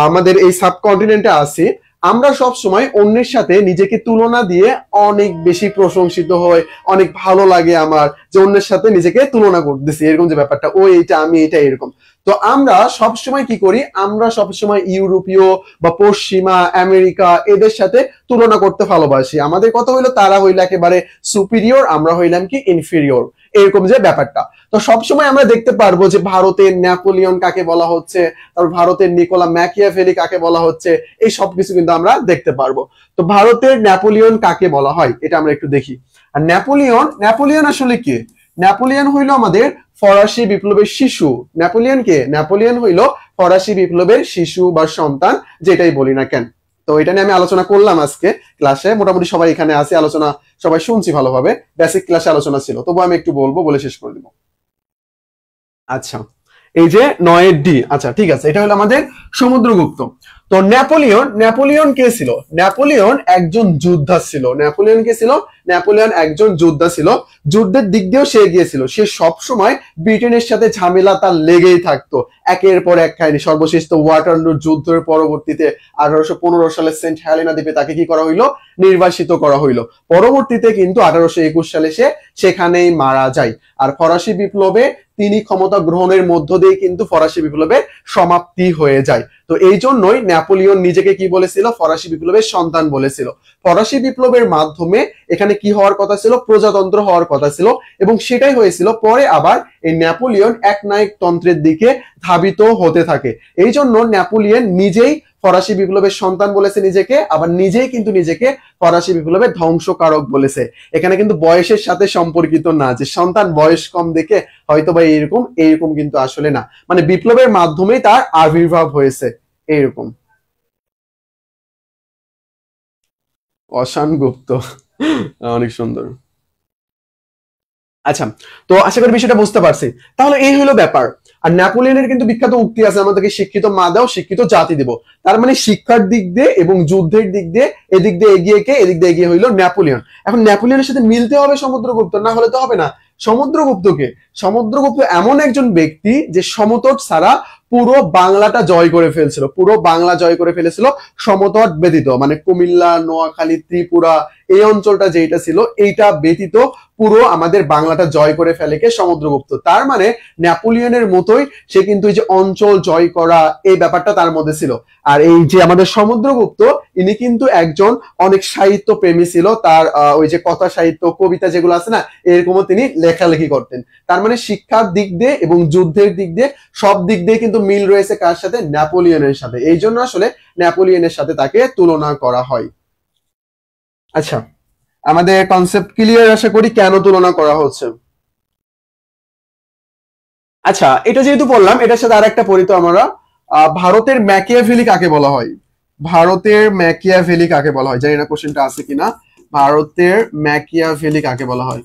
আমাদের এই সাবকন্টিনেন্টে আছি, আমরা সব সময় অন্যের সাথে নিজেকে তুলনা দিয়ে অনেক বেশি প্রশংসিত হই, অনেক ভালো লাগে আমার যে অন্যের সাথে নিজেকে তুলনা করতেছি, এরকম যে ব্যাপারটা, ও এইটা আমি এটা, এরকম। তো আমরা সব সময় কি করি? আমরা সব সময় ইউরোপীয় বা পশ্চিমা আমেরিকা এদের সাথে তুলনা করতে ভালোবাসি। আমাদের কথা হইলো তারা হইলো একেবারে সুপিরিয়র, আমরা হইলাম কি ইনফিরিয়র, এরকম যে ব্যাপারটা। তো সবসময় আমরা দেখতে পারবো যে ভারতের নেপোলিয়ন কাকে বলা হচ্ছে, তারপর ভারতের নিকোলা ম্যাকিয়াভেলি কাকে বলা হচ্ছে, এই সবকিছু কিন্তু আমরা দেখতে পারবো। তো ভারতের নেপোলিয়ন কাকে বলা হয় এটা আমরা একটু দেখি। আর নেপোলিয়ন আসলে কি? নেপোলিয়ন হইলো আমাদের ফরাসি বিপ্লবের শিশু। নেপোলিয়ন কে? নেপোলিয়ন হইলো ফরাসি বিপ্লবের শিশু বা সন্তান, যেটাই বলি না কেন। তো এটা নিয়ে আমি আলোচনা করলাম আজকে ক্লাসে, মোটামুটি সবাই এখানে আছে, আলোচনা সবাই শুনছি ভালোভাবে, বেসিক ক্লাসে আলোচনা ছিল, তবু আমি একটু বলবো, বলে শেষ করে দিব। আচ্ছা, এই যে 9-এর ডি, আচ্ছা ঠিক আছে, এটা হলো আমাদের সমুদ্রগুপ্ত। তো নেপোলিয়ন কে ছিল? নেপোলিয়ন একজন যোদ্ধা ছিল। নেপোলিয়ন কে ছিল? নেপোলিয়ন একজন যোদ্ধা ছিল। যুদ্ধের দিক দিয়েও সে এগিয়েছিল। সে সব সময় ব্রিটেনের সাথে ঝামেলা তার লেগেই থাকতো, একের পর এক কাহিনী। সর্বশেষ তো ওয়াটারলু যুদ্ধের পরবর্তীতে 1815 সালে সেন্ট হেলেনা দ্বীপে তাকে কি করা হইলো? নির্বাসিত করা হইলো। পরবর্তীতে কিন্তু 1821 সালে সে সেখানেই মারা যায়। আর ফরাসি বিপ্লবে তিনি ক্ষমতা গ্রহণের মধ্য দিয়ে কিন্তু ফরাসি বিপ্লবের সমাপ্তি হয়ে যায়। তো এই জন্যই নেপোলিয়ন নিজেকে কি বলেছিল? ফরাসি বিপ্লবের সন্তান বলেছিল। ফরাসি বিপ্লবের মাধ্যমে এখানে কি হওয়ার কথা ছিল? প্রজাতন্ত্র হওয়ার কথা ছিল, এবং সেটাই হয়েছিল। পরে আবার এই নেপোলিয়ন একনায়কতন্ত্রের দিকে ধাবিত হতে থাকে। এই জন্য নেপোলিয়ন নিজেই ফরাসি বিপ্লবের সন্তান বলেছে নিজেকে, আবার নিজেই কিন্তু নিজেকে ফরাসি বিপ্লবের ধ্বংসকারক বলেছে। এখানে কিন্তু বয়সের সাথে সম্পর্কিত না, যে সন্তান বয়স কম দেখে হয়তো বা এইরকম কিন্তু আসলে না, মানে বিপ্লবের মাধ্যমেই তার আবির্ভাব হয়েছে, এইরকম। অশান গুপ্ত, অনেক সুন্দর। আচ্ছা, তো আশা করি বিষয়টা বুঝতে পারছি। তাহলে এই হলো ব্যাপার। আর নেপোলিয়নের কিন্তু বিখ্যাত উক্তি আছে, আমাদেরকে শিক্ষিত মা দাও, শিক্ষিত জাতি দিব। তার মানে শিক্ষার দিক দিয়ে এবং যুদ্ধের দিক দিয়ে এদিক দিয়ে এগিয়ে কে? এদিক দিয়ে এগিয়ে হইলো নেপোলিয়ন। এখন নেপোলিয়নের সাথে মিলতে হবে সমুদ্রগুপ্ত, না হলে তো হবে না। সমুদ্রগুপ্তকে, সমুদ্রগুপ্ত এমন একজন ব্যক্তি যে সমতট ছাড়া পুরো বাংলাটা জয় করে ফেলছিল, পুরো বাংলা জয় করে ফেলেছিল সমতট ব্যতীত, মানে কুমিল্লা, নোয়াখালী, ত্রিপুরা, এই অঞ্চলটা যেটা ছিল এইটা ব্যতীত পুরো আমাদের বাংলাটা জয় করে ফেলে কে? সমুদ্রগুপ্ত। তার মানে নেপোলিয়নের মতোই সে কিন্তু এই যে অঞ্চল জয় করা, এই ব্যাপারটা তার মধ্যে ছিল। আর এই যে আমাদের সমুদ্রগুপ্ত, ইনি কিন্তু একজন অনেক সাহিত্য প্রেমী ছিল। তার ওই যে কথা সাহিত্য, কবিতা যেগুলো আছে না, এরকমও তিনি লেখালেখি করতেন। তার মানে শিক্ষার দিক দিয়ে এবং যুদ্ধের দিক দিয়ে সব দিক দিয়ে কিন্তু মিল রয়েছে কার সাথে? নেপোলিয়নের সাথে। এই জন্য আসলে নেপোলিয়নের সাথে তাকে তুলনা করা হয়। আচ্ছা, আমাদের কনসেপ্ট ক্লিয়ার আশা করি, কেন তুলনা করা হচ্ছে। আচ্ছা, এটা যেহেতু বললাম, এটার সাথে আরেকটা পড়ি তো আমরা। ভারতের ম্যাকিয়াভেলি কাকে বলা হয়? ভারতের ম্যাকিয়াভেলি কাকে বলা হয়? জানি না কোশ্চেনটা আছে কিনা। ভারতের ম্যাকিয়াভেলি কাকে বলা হয়?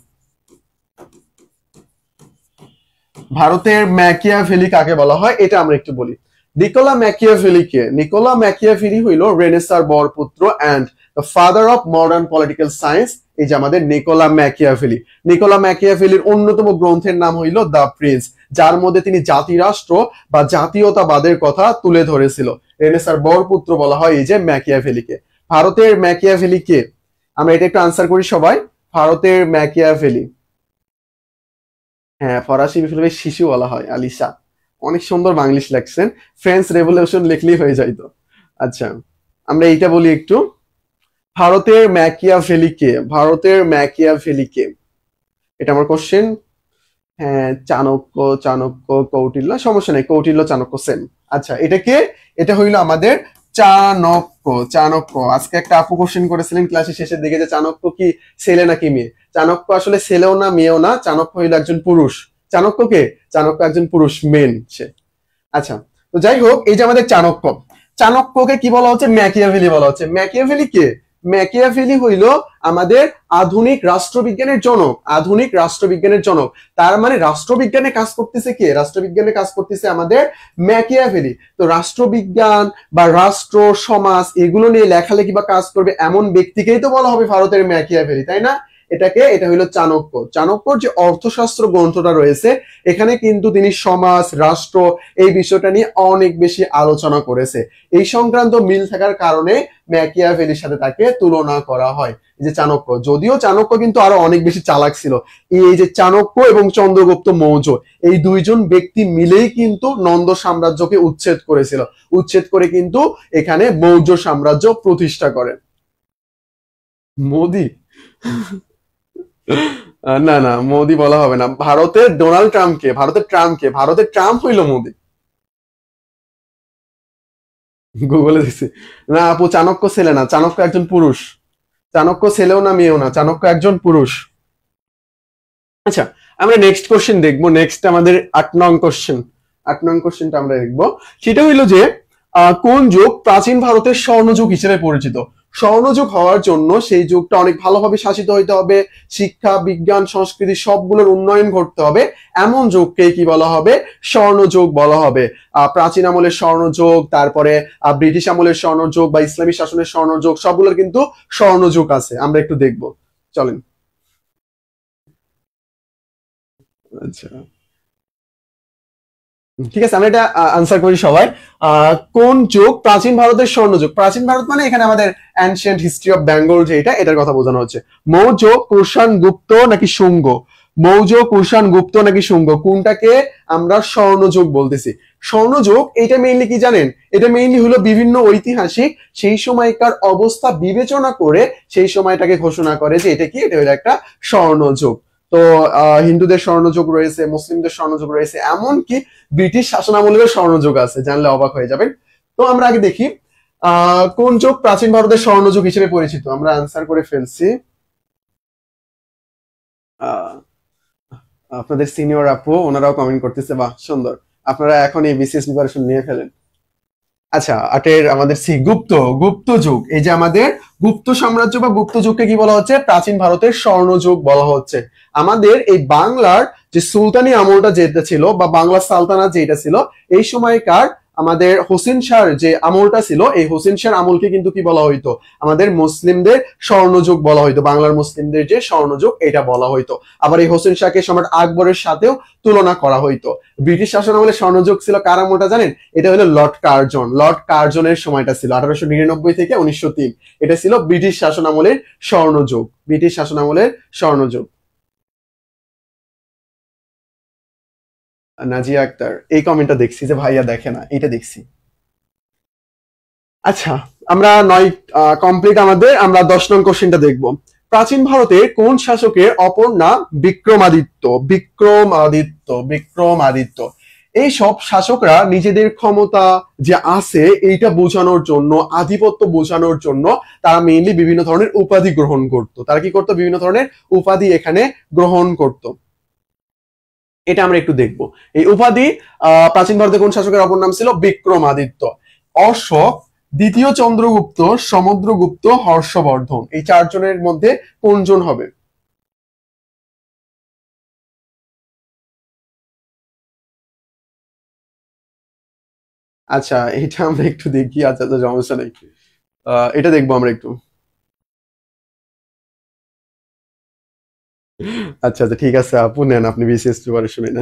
ভারতের ম্যাকিয়াভেলি কাকে বলা হয় এটা আমরা একটু বলি। নিকোলা ম্যাকিয়াভেলি কে? নিকোলা ম্যাকিয়াভেলি হইল রেনেসার বরপুত্র and the father of modern political science. এই যে আমাদের নিকোলা ম্যাকিয়াভেলি। নিকোলা ম্যাকিয়াভেলির অন্যতম গ্রন্থের নাম হইল দ্য প্রিন্স, যার মধ্যে তিনি জাতিরাষ্ট্র বা জাতীয়তাবাদের কথা তুলে ধরেছিল। রেনেসার বরপুত্র বলা হয় এই যে ম্যাকিয়াভেলিকে। ভারতের ম্যাকিয়াভেলি কে? আমরা এটা একটু আনসার করি সবাই। ভারতের ম্যাকিয়াভেলি, হ্যাঁ, ফরাসি বিপ্লবের শিশু বলা হয় আলিশা। অনেক সুন্দর বাংলিশ লেখছেন, ফ্রেঞ্চ রেভলিউশন লিখলেই হয়ে যাইতো। আচ্ছা, আমরা এইটা বলি একটু। ভারতের ম্যাকিয়াভেলি কে? ভারতের ম্যাকিয়াভেলি কে? এটা আমার কোশ্চেন। হ্যাঁ, চাণক্য, চাণক্য, কৌটিল্য, সমস্যা নেই, কৌটিল্য চাণক্য সেম। আচ্ছা, এটা কে? এটা হইলো আমাদের চাণক্য। চাণক্য, আজকে একটা আপু কোশ্চেন করেছিলেন ক্লাসের শেষের দিকে যে চাণক্য কি ছেলে নাকি মেয়ে। চাণক্য আসলে ছেলেও না মেয়েও না, চাণক্য হইলো একজন পুরুষ। চাণক্য কে? চাণক্য একজন পুরুষ, মেন সে। আচ্ছা, তো যাই হোক, এই যে আমাদের চাণক্য, চাণক্যকে কি বলা হচ্ছে? ম্যাকিয়াভেলি বলা হচ্ছে। ম্যাকিয়াভেলি কে? ম্যাকিয়াভেলি হইল আমাদের আধুনিক রাষ্ট্রবিজ্ঞানের জনক। আধুনিক রাষ্ট্রবিজ্ঞানের জনক, তার মানে রাষ্ট্রবিজ্ঞানে কাজ করতেছে কে? রাষ্ট্রবিজ্ঞানে কাজ করতেছে আমাদের ম্যাকিয়াভেলি। তো রাষ্ট্রবিজ্ঞান বা রাষ্ট্র সমাজ এগুলো নিয়ে লেখালেখি বা কাজ করবে এমন ব্যক্তিকেই তো বলা হবে ভারতের ম্যাকিয়াভেলি, তাই না? এটা হইলো চাণক্য। চাণক্যর যে অর্থশাস্ত্র গ্রন্থটা রয়েছে, এখানে কিন্তু তিনি সমাজ, রাষ্ট্র এই বিষয়টা নিয়ে অনেক বেশি আলোচনা করেছে। এই সংক্রান্ত মিল থাকার কারণে ম্যাকিয়াভেলির সাথে তাকে তুলনা করা হয়। এই যে চাণক্য, যদিও চাণক্য কিন্তু আরো অনেক বেশি চালাক ছিল। এই যে চাণক্য এবং চন্দ্রগুপ্ত মৌর্য, এই দুইজন ব্যক্তি মিলেই কিন্তু নন্দ সাম্রাজ্যকে উচ্ছেদ করেছিল। উচ্ছেদ করে কিন্তু এখানে মৌর্য সাম্রাজ্য প্রতিষ্ঠা করেন। মোদি? না না, মোদি বলা হবে না। ভারতের ডোনাল্ড ট্রাম্পকে, ভারতের ট্রাম্পকে, ভারতের ট্রাম্প হইল মোদি। গুগলে দেখছি। না আপু, চাণক্য ছেলে না, চাণক্য একজন পুরুষ। চাণক্য ছেলেও না মেয়েও না, চাণক্য একজন পুরুষ। আচ্ছা, আমরা নেক্সট কোশ্চেন দেখবো। নেক্সট আমাদের 8 নং কোশ্চেন। 8 নং কোশ্চেনটা আমরা দেখবো। সেটা হইলো যে কোন যুগ প্রাচীন ভারতের স্বর্ণযুগ হিসেবে পরিচিত? স্বর্ণযুগ হওয়ার জন্য সেই যুগটা অনেক ভালোভাবে শাসিত হইতে হবে, শিক্ষা, বিজ্ঞান, সংস্কৃতি সবগুলোর উন্নয়ন ঘটতে হবে, এমন যুগকে কি বলা হবে? স্বর্ণযুগ বলা হবে। প্রাচীন আমলের স্বর্ণযুগ, তারপরে ব্রিটিশ আমলের স্বর্ণযুগ বা ইসলামী শাসনের স্বর্ণযুগ, সবগুলোর কিন্তু স্বর্ণযুগ আছে। আমরা একটু দেখবো, চলেন। আচ্ছা, ঠিক আছে, আমরা এটা আনসার করি সবাই। কোন যুগ প্রাচীন ভারতের স্বর্ণযুগ? প্রাচীন ভারত মানে এখানে আমাদের অ্যানশিয়েন্ট হিস্ট্রি অফ বেঙ্গল, যে এটার কথা বোঝানো হচ্ছে। মৌর্য, কুষাণ, গুপ্ত নাকি শুঙ্গ? মৌর্য, কুষাণ, গুপ্ত নাকি শুঙ্গ, কোনটাকে আমরা স্বর্ণযুগ বলতেছি? স্বর্ণযুগ এটা মেইনলি কি জানেন? এটা মেইনলি হলো বিভিন্ন ঐতিহাসিক সেই সময়কার অবস্থা বিবেচনা করে সেই সময়টাকে ঘোষণা করে যে এটা কি, এটা হলো একটা স্বর্ণযুগ। তো হিন্দুদের স্বর্ণযুগ রয়েছে, মুসলিমদের স্বর্ণযুগ রয়েছে, এমনকি ব্রিটিশ শাসনামলেরও স্বর্ণযুগ আছে, জানলে অবাক হয়ে যাবেন। তো আমরা আগে দেখি কোন যুগ প্রাচীন ভারতের স্বর্ণযুগ হিসেবে পরিচিত। আমরা আনসার করে ফেলছি। আহ, আপনাদের সিনিয়র আপু ওনারাও কমেন্ট করতেছে, বাহ সুন্দর, আপনারা এখন এই বিসিএস প্রিপারেশন নিয়ে ফেলেন। আচ্ছা, আটের আমাদের গুপ্ত, গুপ্ত যুগ। এই যে আমাদের গুপ্ত সাম্রাজ্য বা গুপ্ত যুগকে কি বলা হচ্ছে? প্রাচীন ভারতের স্বর্ণযুগ বলা হচ্ছে। আমাদের এই বাংলার যে সুলতানি আমলটা যেটা ছিল বা বাংলা সালতানাত যেটা ছিল, এই সময়কার আমাদের হোসেন শাহর যে আমলটা ছিল, এই হোসেন শাহর আমলকে কিন্তু কি বলা হইতো? আমাদের মুসলিমদের স্বর্ণযুগ বলা হইতো। বাংলার মুসলিমদের যে স্বর্ণযুগ এটা বলা হইতো। আবার এই হোসেন শাহকে সম্রাট আকবরের সাথেও তুলনা করা হইতো। ব্রিটিশ শাসন আমলে স্বর্ণযুগ ছিল কার আমলটা জানেন? এটা হলো লর্ড কার্জন। লর্ড কার্জনের সময়টা ছিল 1899 থেকে 1903। এটা ছিল ব্রিটিশ শাসন আমলের স্বর্ণযুগ। ব্রিটিশ শাসন আমলের স্বর্ণযুগ। নাজিয়া আক্তার এই কমেন্টটা দেখছি যে ভাইয়া দেখে না, এটা দেখছি। আচ্ছা, আমরা 9 কমপ্লিট আমাদের। আমরা 10 নং কোশ্চেনটা দেখবো। প্রাচীন ভারতের কোন শাসকের অপর নাম বিক্রমাদিত্য? বিক্রমাদিত্য, বিক্রমাদিত্য। এই সব শাসকরা নিজেদের ক্ষমতা যে আছে এইটা বোঝানোর জন্য, আধিপত্য বোঝানোর জন্য তারা মেইনলি বিভিন্ন ধরনের উপাধি গ্রহণ করত। তারা কি করতো? বিভিন্ন ধরনের উপাধি এখানে গ্রহণ করত। এটা আমরা একটু দেখবো। এই উপাধি প্রাচীন ভারতের কোন শাসকের অপর নাম ছিল? বিক্রমাদিত্য। অশোক, দ্বিতীয় চন্দ্রগুপ্ত, সমুদ্রগুপ্ত, হর্ষবর্ধন, এই 4 জনের মধ্যে কোনজন হবে? আচ্ছা, এটা আমরা একটু দেখি। আচ্ছা আচ্ছা, সমস্যা নেই, এটা দেখবো আমরা একটু। আচ্ছা আচ্ছা, ঠিক আছে আপু, নেন আপনি বিসিএস প্রিপারেশন নেন।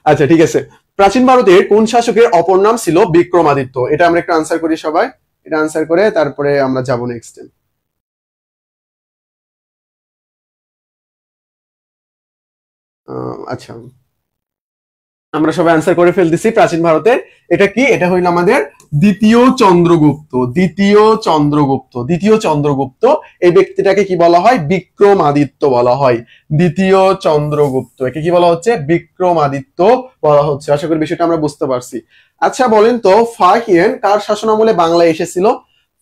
আচ্ছা ঠিক আছে, প্রাচীন ভারতের কোন শাসকের অপর নাম ছিল বিক্রমাদিত্য? এটা আমরা একটু আনসার করি সবাই। এটা আনসার করে তারপরে আমরা যাবো নেক্সট। আচ্ছা, আমরা সবাই আনসার করে ফেলতেছি প্রাচীন ভারতের। এটা কি? এটা হইল আমাদের দ্বিতীয় চন্দ্রগুপ্ত, দ্বিতীয় চন্দ্রগুপ্ত এই ব্যক্তিটাকে কি বলা হয়? বিক্রমাদিত্য বলা হয়। দ্বিতীয় চন্দ্রগুপ্ত একে কি বলা হচ্ছে? বিক্রমাদিত্য বলা হচ্ছে। আশা করি বিষয়টা আমরা বুঝতে পারছি। আচ্ছা বলেন তো, ফাহিয়েন কার শাসনামলে বাংলায় এসেছিল?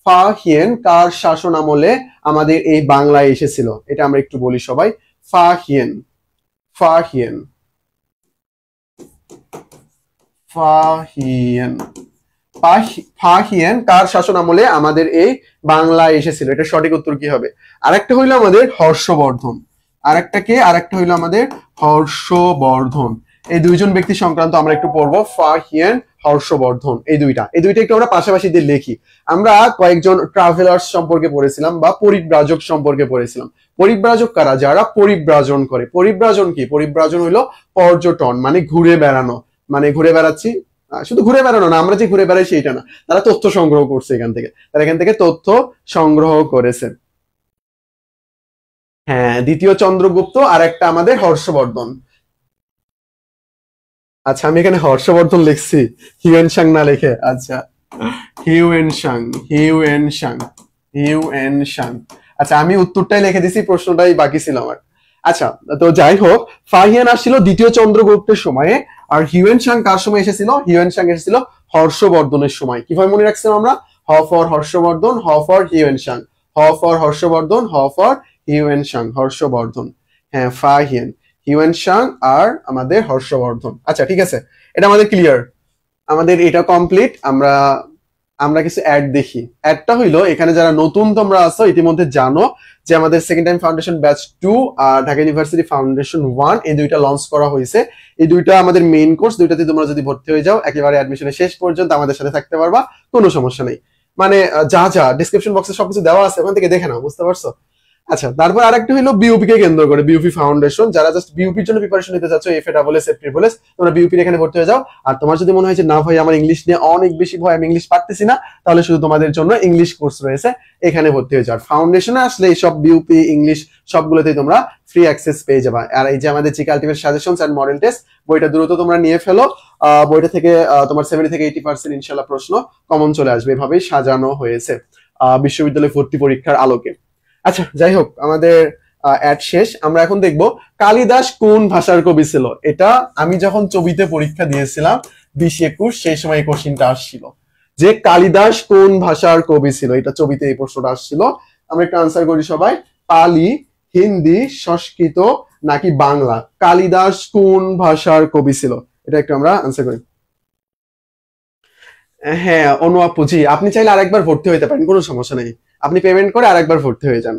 ফাহিয়েন কার শাসনামলে আমাদের এই বাংলায় এসেছিল? এটা আমরা একটু বলি সবাই। ফাহিয়েন, ফাহিয়েন, ফাহিয়েন, ফাহিয়েন কার শাসনামলে আমাদের এই বাংলায় এসেছিল? এটা সঠিক উত্তর কি হবে? আরেকটা হইলো আমাদের হর্ষবর্ধন। আরেকটা হইলো আমাদের হর্ষবর্ধন। এই দুইজন ব্যক্তি সংক্রান্ত আমরা একটু পড়বো। ফাহিয়েন, হর্ষবর্ধন, এই দুইটা একটু আমরা পাশাপাশি দিয়ে লিখি। আমরা কয়েকজন ট্রাভেলার্স সম্পর্কে পড়েছিলাম বা পরিব্রাজক সম্পর্কে পড়েছিলাম। পরিব্রাজক কারা? যারা পরিব্রাজন করে। পরিব্রাজন কি? পরিব্রাজন হইলো পর্যটন, মানে ঘুরে বেড়ানো, মানে ঘুরে বেড়াচ্ছি। শুধু ঘুরে বেড়ানো না, আমরা যে ঘুরে বেড়াই সেইটা না, তারা তথ্য সংগ্রহ করছে এখান থেকে তথ্য সংগ্রহ করেছে। হ্যাঁ, দ্বিতীয় চন্দ্রগুপ্ত আর একটা আমাদের হর্ষবর্ধন। আচ্ছা, আমি এখানে হর্ষবর্ধন লিখছি, হিউয়েনসাং না লিখে। আচ্ছা, হিউয়েনসাং, হিউয়েনসাং, হিউয়েনসাং। আচ্ছা, আমি উত্তরটাই লিখে দিছি, প্রশ্নটাই বাকি ছিল আমার। আচ্ছা, তো যাই হোক, ফাহিয়ান আসছিল দ্বিতীয় চন্দ্রগুপ্তের সময়ে, আর হিউয়েনসাং কার সময় এসেছিল? হিউয়েনসাং এসেছিল হর্ষবর্ধনের সময়। কিভাবে মনে রাখছিলাম আমরা? হ ফর হর্ষবর্ধন, হ ফর হিউয়েনসাং, হ ফর হর্ষবর্ধন, হ ফর হিউয়েনসাং, হর্ষবর্ধন। হ্যাঁ, ফাহিয়ান, হিউয়েনসাং আর আমাদের হর্ষবর্ধন। আচ্ছা ঠিক আছে, এটা আমাদের ক্লিয়ার, আমাদের এটা কমপ্লিট। আমরা আমরা কিছু অ্যাড দেখি। অ্যাডটা হইলো, এখানে যারা নতুন তোমরা আছো ইতিমধ্যে জানো যে আমাদের সেকেন্ড টাইম ফাউন্ডেশন ব্যাচ 2 আর ঢাকা ইউনিভার্সিটি ফাউন্ডেশন 1 এই দুইটা লঞ্চ করা হয়েছে। এই দুইটা আমাদের মেইন কোর্স, দুইটাতে তোমরা যদি ভর্তি হয়ে যাও একেবারে অ্যাডমিশনের শেষ পর্যন্ত আমাদের সাথে থাকতে পারবা, কোনো সমস্যা নেই। মানে যা যা ডেসক্রিপশন বক্সে সবকিছু দেওয়া আছে, ওখান থেকে দেখে নাও, বুঝতে পারছো? আচ্ছা, তারপর আরেকটা হলো বিউপি কে কেন্দ্র করে, বিউপি ফাউন্ডেশন। যারা জাস্ট বিউপির জন্য প্রিপারেশন নিতে চাচ্ছ, এফএডাবলএস, এফট্রিপলএস, তোমরা বিউপির এখানে ভর্তি হয়ে যাও। আর তোমার যদি মনে হয় যে না ভাই আমার ইংলিশ নিয়ে অনেক বেশি ভয়, আমি ইংলিশ পারতেছি না, তাহলে শুধু তোমাদের জন্য ইংলিশ কোর্স রয়েছে, এখানে ভর্তি হয়ে যাও। ফাউন্ডেশনে আসলে এই সব বিউপি, ইংলিশ সবগুলোতেই তোমরা ফ্রি অ্যাক্সেস পেয়ে যাবা। আর এই যে আমাদের GK ultimate suggestions and model test, বইটা দ্রুত তোমরা নিয়ে ফেলো। বইটা থেকে তোমার 70 থেকে 80% ইনশাআল্লাহ প্রশ্ন কমন চলে আসবে। এভাবেই সাজানো হয়েছে বিশ্ববিদ্যালয় ভর্তি পরীক্ষার আলোকে। আচ্ছা যাই হোক, আমাদের অ্যাড শেষ। আমরা এখন দেখব কালিদাস কোন ভাষার কবি ছিল। এটা আমি যখন চবিতে পরীক্ষা দিয়েছিলাম 2021, সেই সময় এই কোশ্চিনটা আসছিল যে কালিদাস কোন ভাষার কবি ছিল। এটা চবিতে এই প্রশ্নটা আসছিল। আমরা একটু আনসার করি সবাই। পালি, হিন্দি, সংস্কৃত নাকি বাংলা? কালিদাস কোন ভাষার কবি ছিল? এটা একটু আমরা আনসার করি। হ্যাঁ অনু আপু, জি আপনি চাইলে আরেকবার ভর্তি হইতে পারেন, কোনো সমস্যা নেই। আপনি পেমেন্ট করে আরেকবার ভর্তি হয়ে যান।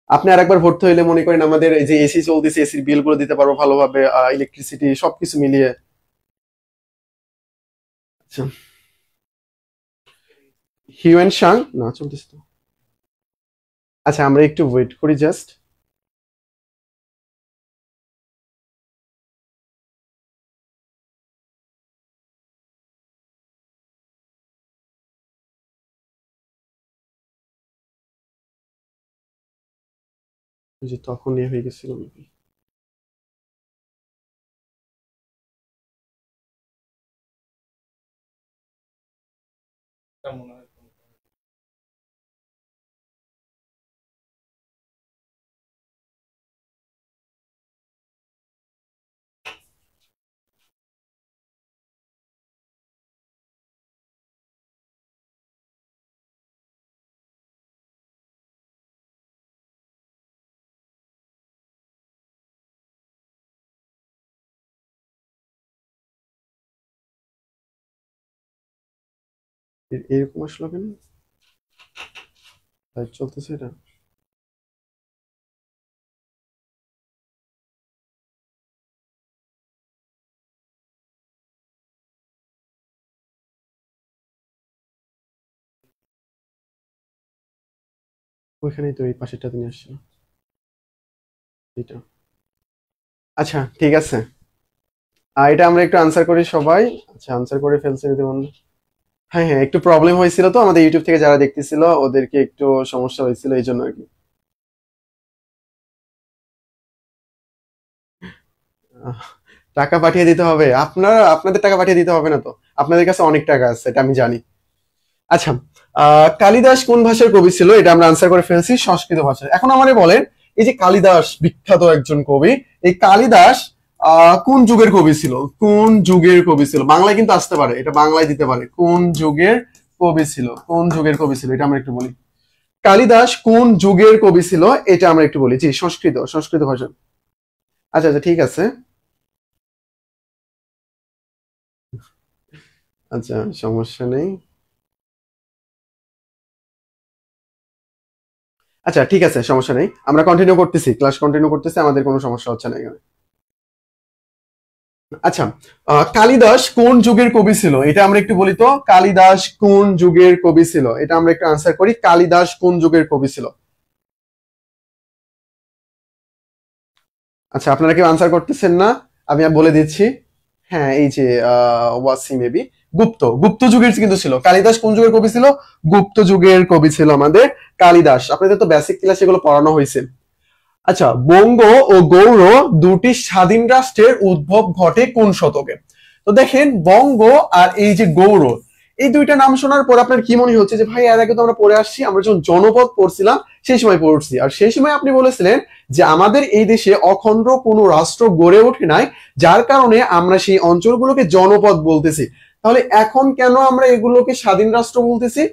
আপনি আরেকবার ভর্তি হইলে মনে করেন আমাদের এই যে এসি চলতেছে, এসির বিল গুলো দিতে পারবো ভালোভাবে, ইলেকট্রিসিটি সবকিছু মিলিয়ে। আচ্ছা, হিউয়েন সাং না চলতেছে তো। আচ্ছা আমরা একটু ওয়েট করি জাস্ট। যে তখন ইয়ে হয়ে গেছিল maybe। এরকম আসলো কেন? লাইভ চলতেছে এটা। ওইখানেই তো, এই পাশেরটাতে নিয়ে আসছিল এটা। আচ্ছা ঠিক আছে, এটা আমরা একটু আনসার করি সবাই। আচ্ছা আনসার করে ফেলছে যদি মনে। হ্যাঁ হ্যাঁ, একটু প্রবলেম হয়েছিল তো আমাদের ইউটিউব থেকে যারা দেখতেছিল ওদেরকে একটু সমস্যা হয়েছিল এই জন্য আর কি। আহ, টাকা পাঠিয়ে দিতে হবে? আপনাদের টাকা পাঠিয়ে দিতে হবে না তো, আপনাদের কাছে অনেক টাকা আছে, এটা আমি জানি। আচ্ছা, কালিদাস কোন ভাষার কবি ছিল? এটা আমরা আনসার করে ফেলছি, সংস্কৃত ভাষায়। এখন আমারে বলেন, এই যে কালিদাস বিখ্যাত একজন কবি, এই কালিদাস কোন যুগের কবি ছিল? কোন যুগের কবি ছিল? বাংলায় কিন্তু আসতে পারে, এটা বাংলায় দিতে পারে। কোন যুগের কবি ছিল? কোন যুগের কবি ছিল, এটা আমরা একটু বলি। কালিদাস কোন যুগের কবি ছিল, এটা আমরা একটু বলি। জি, সংস্কৃত ভাষা। আচ্ছা আচ্ছা, ঠিক আছে। আচ্ছা, সমস্যা নেই। আচ্ছা, ঠিক আছে, সমস্যা নেই। আমরা কন্টিনিউ করতেছি, ক্লাস কন্টিনিউ করতেছি, আমাদের কোনো সমস্যা হচ্ছে না এখানে। আচ্ছা, কালিদাস কোন যুগের কবি ছিল, এটা আমরা একটু বলি তো। কালিদাস কোন যুগের কবি ছিল, এটা আমরা একটু আনসার করি। কালিদাস কোন যুগের কবি ছিল? আচ্ছা, আপনারা কেউ আনসার করতেছেন না? আমি আর বলে দিচ্ছি। হ্যাঁ, এই যে ওয়াসি মেবি। গুপ্ত যুগের কিন্তু ছিল। কালিদাস কোন যুগের কবি ছিল? গুপ্ত যুগের কবি ছিল আমাদের কালিদাস। আপনাদের তো বেসিক ক্লাসে এগুলো পড়ানো হয়েছে। আচ্ছা, বঙ্গ ও গৌড় দুটি স্বাধীন রাষ্ট্রের উদ্ভব ঘটে কোন শতকে? তো দেখেন, বঙ্গ আর এই যে গৌড়, এই দুইটা নাম শোনার পর আপনার কি মনে হচ্ছে যে ভাই এর আগে তো আমরা পড়ে আসছি, আমরা যখন জনপদ পড়ছিলাম সেই সময় পড়ছি, আর সেই সময় আপনি বলেছিলেন যে আমাদের এই দেশে অখণ্ড কোনো রাষ্ট্র গড়ে ওঠে নাই, যার কারণে আমরা সেই অঞ্চলগুলোকে জনপদ বলতেছি। তাহলে এখন কেন আমরা এগুলোকে স্বাধীন রাষ্ট্র বলতেছি?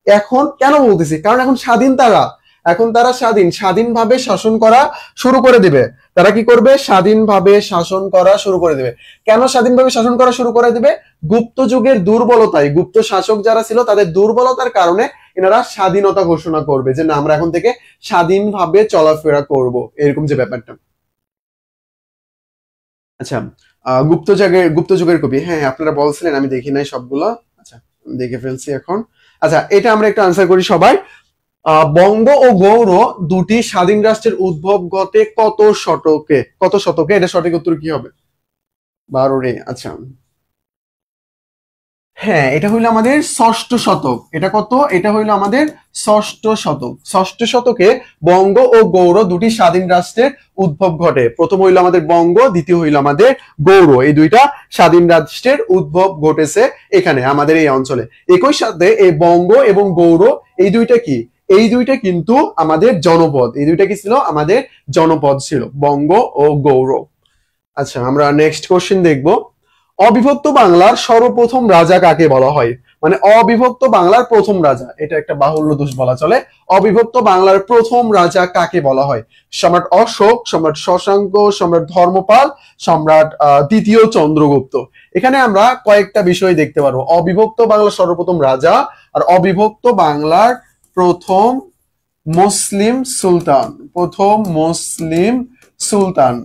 এখন কেন বলতেছি? কারণ এখন স্বাধীন তারা, এখন তারা স্বাধীনভাবে শাসন করা শুরু করে দিবে। তারা কি করবে? স্বাধীনভাবে শাসন করা শুরু করে দিবে। কেন স্বাধীনভাবে শাসন করা শুরু করে দিবে? গুপ্ত যুগের দুর্বলতায়, গুপ্ত শাসক যারা ছিল তাদের দুর্বলতার কারণে এনারা স্বাধীনতা ঘোষণা করবে যে না, আমরা এখন থেকে স্বাধীনভাবে চলাফেরা করব, এরকম যে ব্যাপারটা। আচ্ছা, গুপ্ত যুগের কবি, হ্যাঁ আপনারা বলছিলেন, আমি দেখি নাই সবগুলো। আচ্ছা, আমি দেখে ফেলছি এখন। আচ্ছা, এটা আমরা একটু আনসার করি সবাই। বঙ্গ ও গৌড় দুটি স্বাধীন রাষ্ট্রের উদ্ভব ঘটে কত শতকে? এটা সঠিক উত্তর কি হবে? 12 রে। আচ্ছা, হ্যাঁ, এটা হইলো আমাদের ষষ্ঠ শতক। এটা কত? এটা হইলো আমাদের ষষ্ঠ শতক। ষষ্ঠ শতকে বঙ্গ ও গৌড় দুটি স্বাধীন রাষ্ট্রের উদ্ভব ঘটে। প্রথম হইলো আমাদের বঙ্গ, দ্বিতীয় হইলো আমাদের গৌড়। এই দুইটা স্বাধীন রাষ্ট্রের উদ্ভব ঘটেছে এখানে আমাদের এই অঞ্চলে। একই সাথে এই বঙ্গ এবং গৌড়, এই দুইটা কি? এই দুইটা কিন্তু আমাদের জনপদ। এই দুইটা কি ছিল? আমাদের জনপদ ছিল, বঙ্গ ও গৌড়। আচ্ছা, আমরা নেক্সট কোশ্চেন দেখবো। অবিভক্ত বাংলার সর্বপ্রথম রাজা কাকে বলা হয়? মানে অবিভক্ত বাংলার প্রথম রাজা, এটা একটা বাহুল্য দোষ বলা চলে। অবিভক্ত বাংলার প্রথম রাজা কাকে বলা হয়? সম্রাট অশোক, সম্রাট শশাঙ্ক, সম্রাট ধর্মপাল, সম্রাট দ্বিতীয় চন্দ্রগুপ্ত। এখানে আমরা কয়েকটা বিষয় দেখতে পারবো। অবিভক্ত বাংলার সর্বপ্রথম রাজা আর অবিভক্ত বাংলার প্রথম মুসলিম সুলতান। প্রথম মুসলিম সুলতান।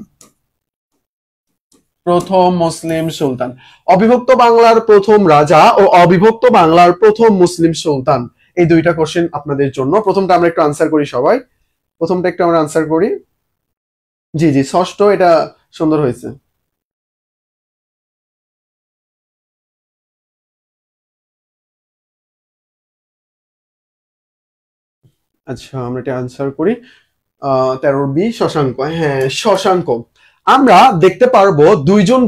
অবিভক্ত বাংলার প্রথম রাজা ও অবিভক্ত বাংলার প্রথম মুসলিম সুলতান, এই দুইটা কোশ্চেন আপনাদের জন্য। প্রথমটা আমরা একটু আনসার করি সবাই। প্রথমটা একটু আমরা আনসার করি। জি জি, ষষ্ঠ, এটা সুন্দর হয়েছে। আচ্ছা, আমরা এটা আনসার করি। 13 বি শশাঙ্ক, হ্যাঁ শশাঙ্ক। আমরা দেখতে পারবো দুইজন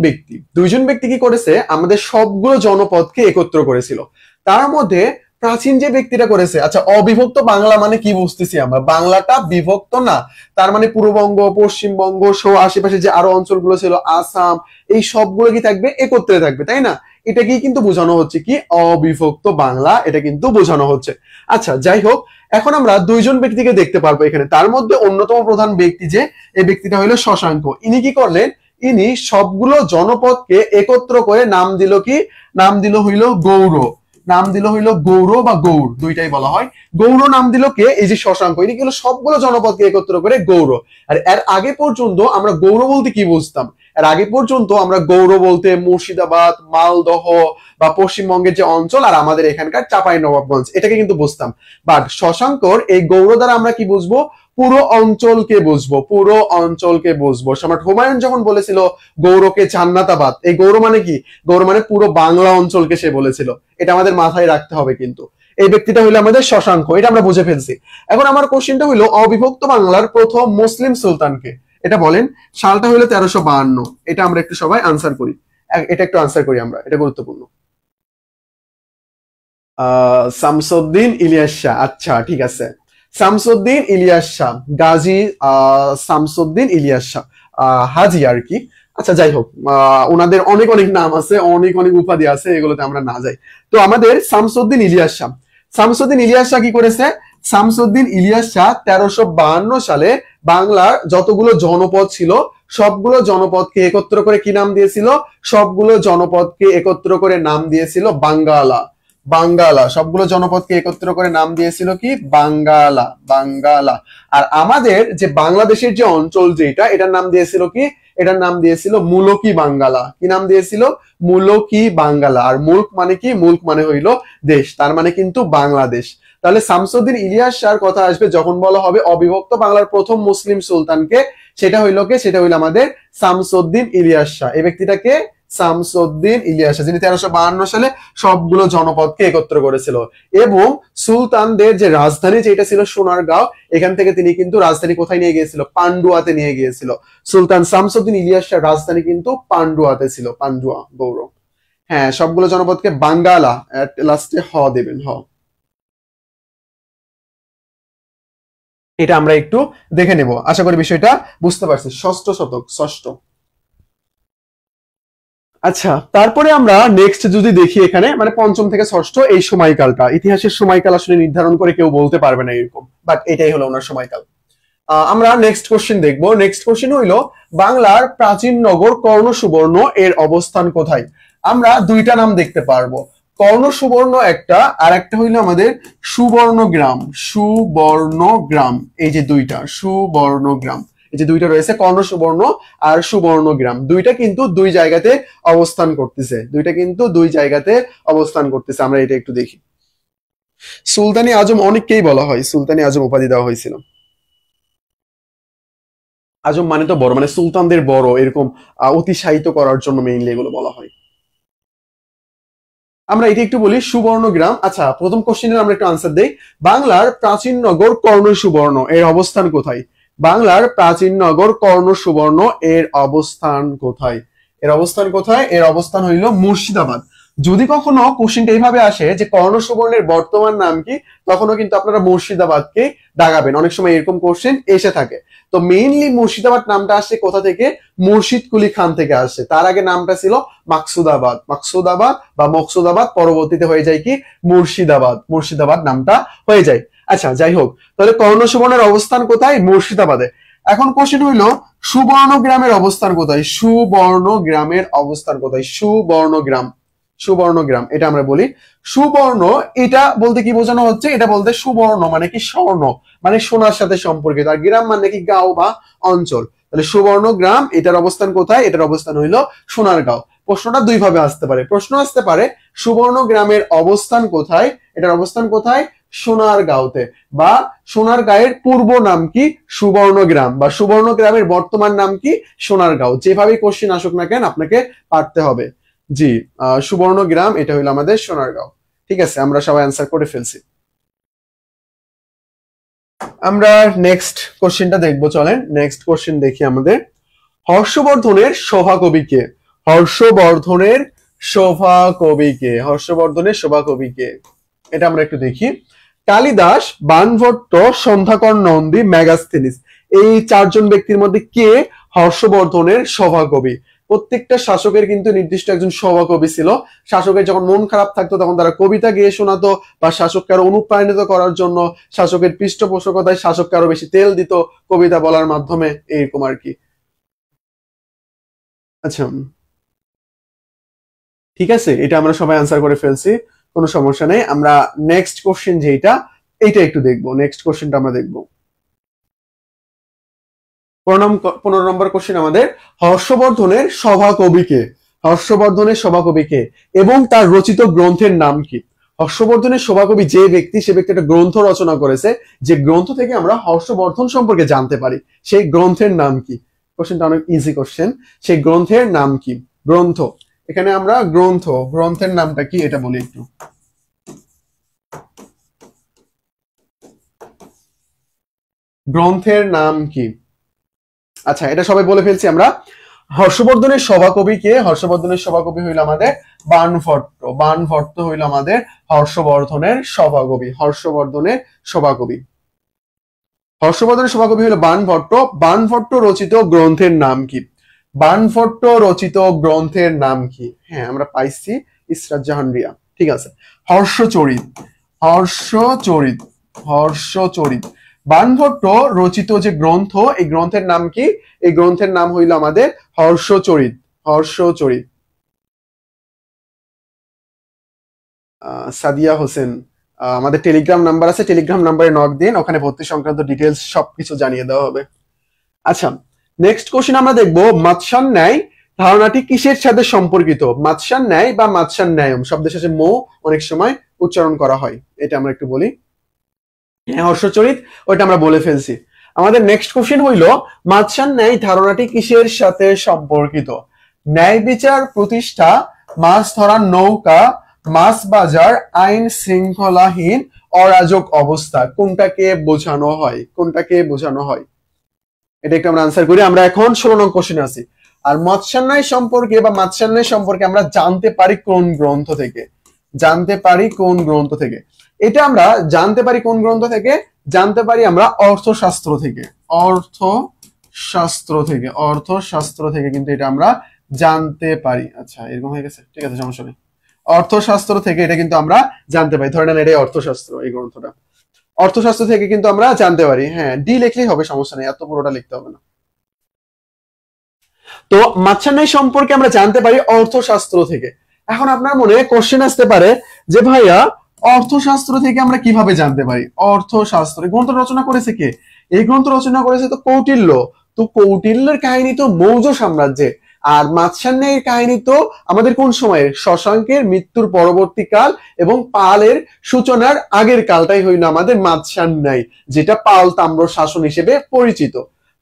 ব্যক্তি কি করেছে? আমাদের সবগুলো জনপদকে একত্র করেছিল। তার মধ্যে প্রাচীন যে ব্যক্তিটা করেছে, আচ্ছা অবিভক্ত বাংলা মানে কি বুঝতেছি আমরা? বাংলাটা বিভক্ত না, তার মানে পূর্ববঙ্গ, পশ্চিমবঙ্গ সহ আশেপাশে যে আরো অঞ্চলগুলো ছিল, আসাম, এই সবগুলো কি থাকবে? একত্রে থাকবে, তাই না? এটাকেই কিন্তু বোঝানো হচ্ছে কি? অবিভক্ত বাংলা, এটা কিন্তু বোঝানো হচ্ছে। আচ্ছা, যাই হোক, এখন আমরা দুইজন ব্যক্তিকে দেখতে পারবো এখানে। তার মধ্যে অন্যতম প্রধান ব্যক্তি যে, এই ব্যক্তিটা হলো শশাঙ্ক। ইনি কি করলেন? ইনি সবগুলো জনপদকে একত্র করে নাম দিল কি? নাম দিল হইল গৌড়। নাম দিল হইল গৌড় বা গৌড়, দুইটাই বলা হয়। গৌড় নাম দিল কে? এই যে শশাঙ্ক। ইনি কিন্তু সবগুলো জনপদকে একত্র করে গৌড়। আর এর আগে পর্যন্ত আমরা গৌড় বলতে কি বুঝতাম? এর আগে পর্যন্ত আমরা গৌড় বলতে মুর্শিদাবাদ, মালদহ বা পশ্চিমবঙ্গের যে অঞ্চল আর আমাদের এখানকার চাঁপাই নবাবগঞ্জ, এটাকে কিন্তু বুঝতাম। বাট শশাঙ্কর এই গৌড় দ্বারা আমরা কি বুঝবো? পুরো অঞ্চলকে বুঝবো, পুরো অঞ্চলকে বুঝবো। সম্রাট হুমায়ুন যখন বলেছিল গৌড়কে জান্নাতাবাদ, এই গৌড় মানে কি? গৌড় মানে পুরো বাংলা অঞ্চলকে সে বলেছিল। এটা আমাদের মাথায় রাখতে হবে কিন্তু। এই ব্যক্তিটা হইলো আমাদের শশাঙ্ক, এটা আমরা বুঝে ফেলছি। এখন আমার কোশ্চেনটা হইলো অবিভক্ত বাংলার প্রথম মুসলিম সুলতানকে। এটা বলেন। সালটা হলো 1352। এটা আমরা একটু সবাই আনসার করি, এটা একটু আনসার করি আমরা, এটা গুরুত্বপূর্ণ। শামসুদ্দিন ইলিয়াস শাহ, আচ্ছা ঠিক আছে। শামসুদ্দিন ইলিয়াস শাহ, গাজী শামসুদ্দিন ইলিয়াস শাহ, হাজি আর কি। আচ্ছা যাই হোক, ওনাদের অনেক অনেক নাম আছে, অনেক অনেক উপাধি আছে, এগুলোতে আমরা না যাই। তো আমাদের শামসুদ্দিন ইলিয়াস শাহ, শামসুদ্দিন ইলিয়াস শাহ কি করেছে? শামসুদ্দিন ইলিয়াস শাহ 1352 সালে বাংলার যতগুলো জনপদ ছিল সবগুলো জনপদকে একত্র করে কি নাম দিয়েছিল? সবগুলো জনপদকে একত্র করে নাম দিয়েছিল বাঙ্গালা। বাঙ্গালা, সবগুলো জনপদকে একত্র করে নাম দিয়েছিল কি? বাঙ্গালা, বাঙ্গালা। আর আমাদের যে বাংলাদেশের যে অঞ্চল যেটা, এটার নাম দিয়েছিল কি? এটার নাম দিয়েছিল মুলকি বাঙ্গালা। কি নাম দিয়েছিল? মুলকি বাঙ্গালা। আর মুল্ক মানে কি? মুল্ক মানে হইল দেশ, তার মানে কিন্তু বাংলাদেশ। তাহলে শামসুদ্দিন ইলিয়াস শাহর কথা আসবে যখন বলা হবে অবিভক্ত বাংলার প্রথম মুসলিম সুলতানকে, সেটা হইল কে? সেটা হইল আমাদের শামসুদ্দিন ইলিয়াস শাহ। এই ব্যক্তিটাকে শামসুদ্দিন ইলিয়াস শাহ, যিনি 1352 সালে সবগুলো জনপদকে একত্র করেছিল। এবং সুলতানদের যে রাজধানী যেটা ছিল সোনারগাঁও, এখান থেকে তিনি কিন্তু রাজধানী কোথায় নিয়ে গিয়েছিল? পান্ডুয়াতে নিয়ে গিয়েছিল। সুলতান শামসুদ্দিন ইলিয়াস শাহ রাজধানী কিন্তু পান্ডুয়াতে ছিল, পান্ডুয়া গৌরব। হ্যাঁ, সবগুলো জনপদকে বাঙ্গালা, লাস্টে হ দেবেন, হ। এটা আমরা একটু দেখে নেব, আশা করি বিষয়টা বুঝতে পারছি। ষষ্ঠ শতক, ষষ্ঠ। আচ্ছা, তারপরে আমরা নেক্সট যদি দেখি, এখানে মানে পঞ্চম থেকে ষষ্ঠ এই সময়কালটা, ইতিহাসের সময়কাল আসলে নির্ধারণ করে কেউ বলতে পারবে না এরকম, বাট এটাই হলো ওনার সময়কাল। আমরা নেক্সট কোশ্চেন দেখবো। নেক্সট কোশ্চেন হইলো বাংলার প্রাচীন নগর কর্ণ সুবর্ণ এর অবস্থান কোথায়? আমরা দুইটা নাম দেখতে পারবো, কর্ণ সুবর্ণ একটা, আর একটা হইলো আমাদের সুবর্ণগ্রাম। সুবর্ণগ্রাম, এই যে দুইটা সুবর্ণগ্রাম, এই যে দুইটা রয়েছে, কর্ণ সুবর্ণ আর সুবর্ণগ্রাম, দুইটা কিন্তু দুই জায়গাতে অবস্থান করতেছে, দুইটা কিন্তু দুই জায়গাতে অবস্থান করতেছে। আমরা এটা একটু দেখি। সুলতানি আজম অনেককেই বলা হয়, সুলতানি আজম উপাধি দেওয়া হয়েছিল। আজম মানে তো বড়, মানে সুলতানদের বড় এরকম অতিশায়িত করার জন্য মেইনলি এগুলো বলা হয়। আমরা এটা একটু বলি, সুবর্ণগ্রাম। আচ্ছা, প্রথম কোশ্চেনের আমরা একটু আনসার দেই। বাংলার প্রাচীন নগর কর্ণ সুবর্ণ এর অবস্থান কোথায়? বাংলার প্রাচীন নগর কর্ণ সুবর্ণ এর অবস্থান কোথায়? এর অবস্থান কোথায়? এর অবস্থান হইল মুর্শিদাবাদ। যদি কখনো কোশ্চেনটা এইভাবে আসে যে কর্ণ সুবর্ণের বর্তমান নাম কি, তখনও কিন্তু আপনারা মুর্শিদাবাদকে দাগাবেন, অনেক সময় এরকম কোশ্চেন এসে থাকে। তো মেইনলি মুর্শিদাবাদ নামটা আসছে কোথা থেকে? মুর্শিদ কুলি খান থেকে আসছে। তার আগে নামটা ছিল মাকসুদাবাদ, মাকসুদাবাদ বা মকসুদাবাদ, পরবর্তীতে হয়ে যায় কি? মুর্শিদাবাদ, মুর্শিদাবাদ নামটা হয়ে যায়। আচ্ছা যাই হোক, তাহলে কর্ণ সুবর্ণের অবস্থান কোথায়? মুর্শিদাবাদে। এখন কোশ্চেন হইলো সুবর্ণ গ্রামের অবস্থান কোথায়? সুবর্ণ গ্রামের অবস্থান কোথায়? সুবর্ণগ্রাম, সুবর্ণগ্রাম, এটা আমরা বলি সুবর্ণ। এটা বলতে কি বোঝানো হচ্ছে? এটা বলতে সুবর্ণ মানে কি? স্বর্ণ, মানে সোনার সাথে সম্পর্কিত। আর গ্রাম মানে কি? গাঁও বা অঞ্চল। তাহলে সুবর্ণ গ্রাম, এটার অবস্থান কোথায়? এটার অবস্থান হইলো সোনারগাঁও। প্রশ্নটা দুই ভাবে আসতে পারে। প্রশ্ন আসতে পারে সুবর্ণ গ্রামের অবস্থান কোথায়, এটার অবস্থান কোথায়? সোনারগাঁওতে। বা সোনারগাঁয়ের পূর্ব নাম কি? সুবর্ণগ্রাম। বা সুবর্ণ গ্রামের বর্তমান নাম কি? সোনারগাঁও। যেভাবে কোশ্চেন আসুক না কেন আপনাকে পারতে হবে। জি, সুবর্ণগ্রাম, এটা হইলো আমাদের সোনারগাঁও। ঠিক আছে, আমরা সবাই অ্যান্সার করে ফেলছি। আমরা নেক্সট কোশ্চেনটা দেখবো, চলেন নেক্সট কোশ্চেন দেখি আমাদের। হর্ষবর্ধনের শোভা কবি কে? হর্ষবর্ধনের শোভা কবি কে? হর্ষবর্ধনের শোভা কবি কে? এটা আমরা একটু দেখি। কালিদাস, বাণভট্ট, সন্ধ্যাকর নন্দী, মেগাস্থেনিস, এই চারজন ব্যক্তির মধ্যে কে হর্ষবর্ধনের সভাকবি? প্রত্যেকটা শাসকের কিন্তু নির্দিষ্ট একজন সভাকবি ছিল। শাসকের যখন মন খারাপ থাকতো তখন তারা কবিতা গেয়ে শোনাতো, বা শাসককে আরো অনুপ্রাণিত করার জন্য শাসকের পৃষ্ঠপোষকতায় শাসককে আরো বেশি তেল দিত কবিতা বলার মাধ্যমে, এরকম আর কি। আচ্ছা ঠিক আছে, এটা আমরা সবাই আনসার করে ফেলছি, কোনো সমস্যা নেই। আমরা নেক্সট কোশ্চেন যেটা, এইটা একটু দেখবো। নেক্সট কোশ্চেনটা আমরা দেখবো। 15 নম্বর কোশ্চেন আমাদের, হর্ষবর্ধনের সভাকবিকে? হর্ষবর্ধনের সভাকবিকে এবং তার রচিত গ্রন্থের নাম কি? হর্ষবর্ধনের সভাকবি যে ব্যক্তি, সে ব্যক্তি একটা গ্রন্থ রচনা করেছে, যে গ্রন্থ থেকে আমরা হর্ষবর্ধন সম্পর্কে জানতে পারি, সেই গ্রন্থের নাম কি? কোশ্চেনটা অনেক ইজি কোশ্চেন। সেই গ্রন্থের নাম কি? গ্রন্থ, এখানে আমরা গ্রন্থ, গ্রন্থের নামটা কি এটা বলি একটু। গ্রন্থের নাম কি? আচ্ছা, এটা সবাই বলে ফেলছি আমরা। হর্ষবর্ধনের সভাকবি কে? হর্ষবর্ধনের সভাকবি হইল আমাদের বাণভট্ট। বাণভট্ট হইল আমাদের হর্ষবর্ধনের সভাকবি। হর্ষবর্ধনের সভাকবি। হর্ষবর্ধনের সভাকবি হলো বাণভট্ট। বাণভট্ট রচিত গ্রন্থের নাম কি? বাণভট্ট রচিত গ্রন্থের নাম কি? হ্যাঁ, আমরা পাইছি ইসরাত জাহান রিয়া। ঠিক আছে, হর্ষচরিত। হর্ষচরিত। হর্ষচরিত। বাণভট্ট রচিত যে গ্রন্থ, এই গ্রন্থের নাম কি? এই গ্রন্থের নাম হইল আমাদের হর্ষচরিত। হর্ষচরিত। সাদিয়া হোসেন, আমাদের টেলিগ্রাম নাম্বার আছে, টেলিগ্রাম নাম্বারে নক দিন, ওখানে ভর্তি সংক্রান্ত ডিটেলস সবকিছু জানিয়ে দেওয়া হবে। আচ্ছা, নেক্সট কোশ্চেন আমরা দেখবো, মাৎস্যান ন্যায় ধারণাটি কিসের সাথে সম্পর্কিত? মাৎস্যান ন্যায় বা মাৎস্যান ন্যায়ম শব্দের শেষে মো অনেক সময় উচ্চারণ করা হয়, এটা আমরা একটু বলি। হ্যাঁ, হর্ষচরিত, ওইটা আমরা বলে ফেলছি। আমাদের নেক্সট কোশ্চেন হইল, মাৎস্যান ন্যায় ধারণাটি কিসের সাথে সম্পর্কিত? ন্যায় বিচার প্রতিষ্ঠা, মাছ ধরার নৌকা, মাছ বাজার, আইন শৃঙ্খলাহীন অরাজক অবস্থা, কোনটাকে বোঝানো হয়? কোনটাকে বোঝানো হয়? এটা একটু আমরা আনসার করি। আমরা এখন 16 নং কোশ্চেনে আছি। আর মাৎস্যান ন্যায় সম্পর্কে বা মাৎস্যান ন্যায় সম্পর্কে আমরা জানতে পারি কোন গ্রন্থ থেকে? জানতে পারি কোন গ্রন্থ থেকে? এটা আমরা জানতে পারি কোন গ্রন্থ থেকে? জানতে পারি আমরা অর্থশাস্ত্র থেকে। অর্থশাস্ত্র থেকে। অর্থশাস্ত্র থেকে কিন্তু এটা আমরা জানতে পারি। আচ্ছা, এরকম হয়ে গেছে, ঠিক আছে, সমস্যা নেই। অর্থশাস্ত্র থেকে এটা কিন্তু আমরা জানতে পারি। ধরে নেন এটাই অর্থশাস্ত্র, এই গ্রন্থটা অর্থশাস্ত্র থেকে কিন্তু আমরা জানতে পারি। হ্যাঁ, ডি লিখলেই হবে, সমস্যা নেই, এত পুরোটা লিখতে হবে না। তো মাৎস্যান ন্যায় সম্পর্কে আমরা জানতে পারি অর্থশাস্ত্র থেকে। এখন আপনার মনে কোশ্চেন আসতে পারে যে ভাইয়া, অর্থশাস্ত্র থেকে আমরা কিভাবে জানতে পারি? অর্থশাস্ত্র গ্রন্থ রচনা করেছে কে? এই গ্রন্থ রচনা করেছে তো কৌটিল্য। তো কৌটিল্যের কাহিনী তো মৌর্য সাম্রাজ্যে, আর মাৎস্যান ন্যায়ের কাহিনী তো আমাদের কোন সময়ের? শশাঙ্কের মৃত্যুর পরবর্তী কাল এবং পালের সূচনার আগের কালটাই হইল আমাদের মাৎস্যান ন্যায়, যেটা পাল তাম্র শাসন হিসেবে পরিচিত।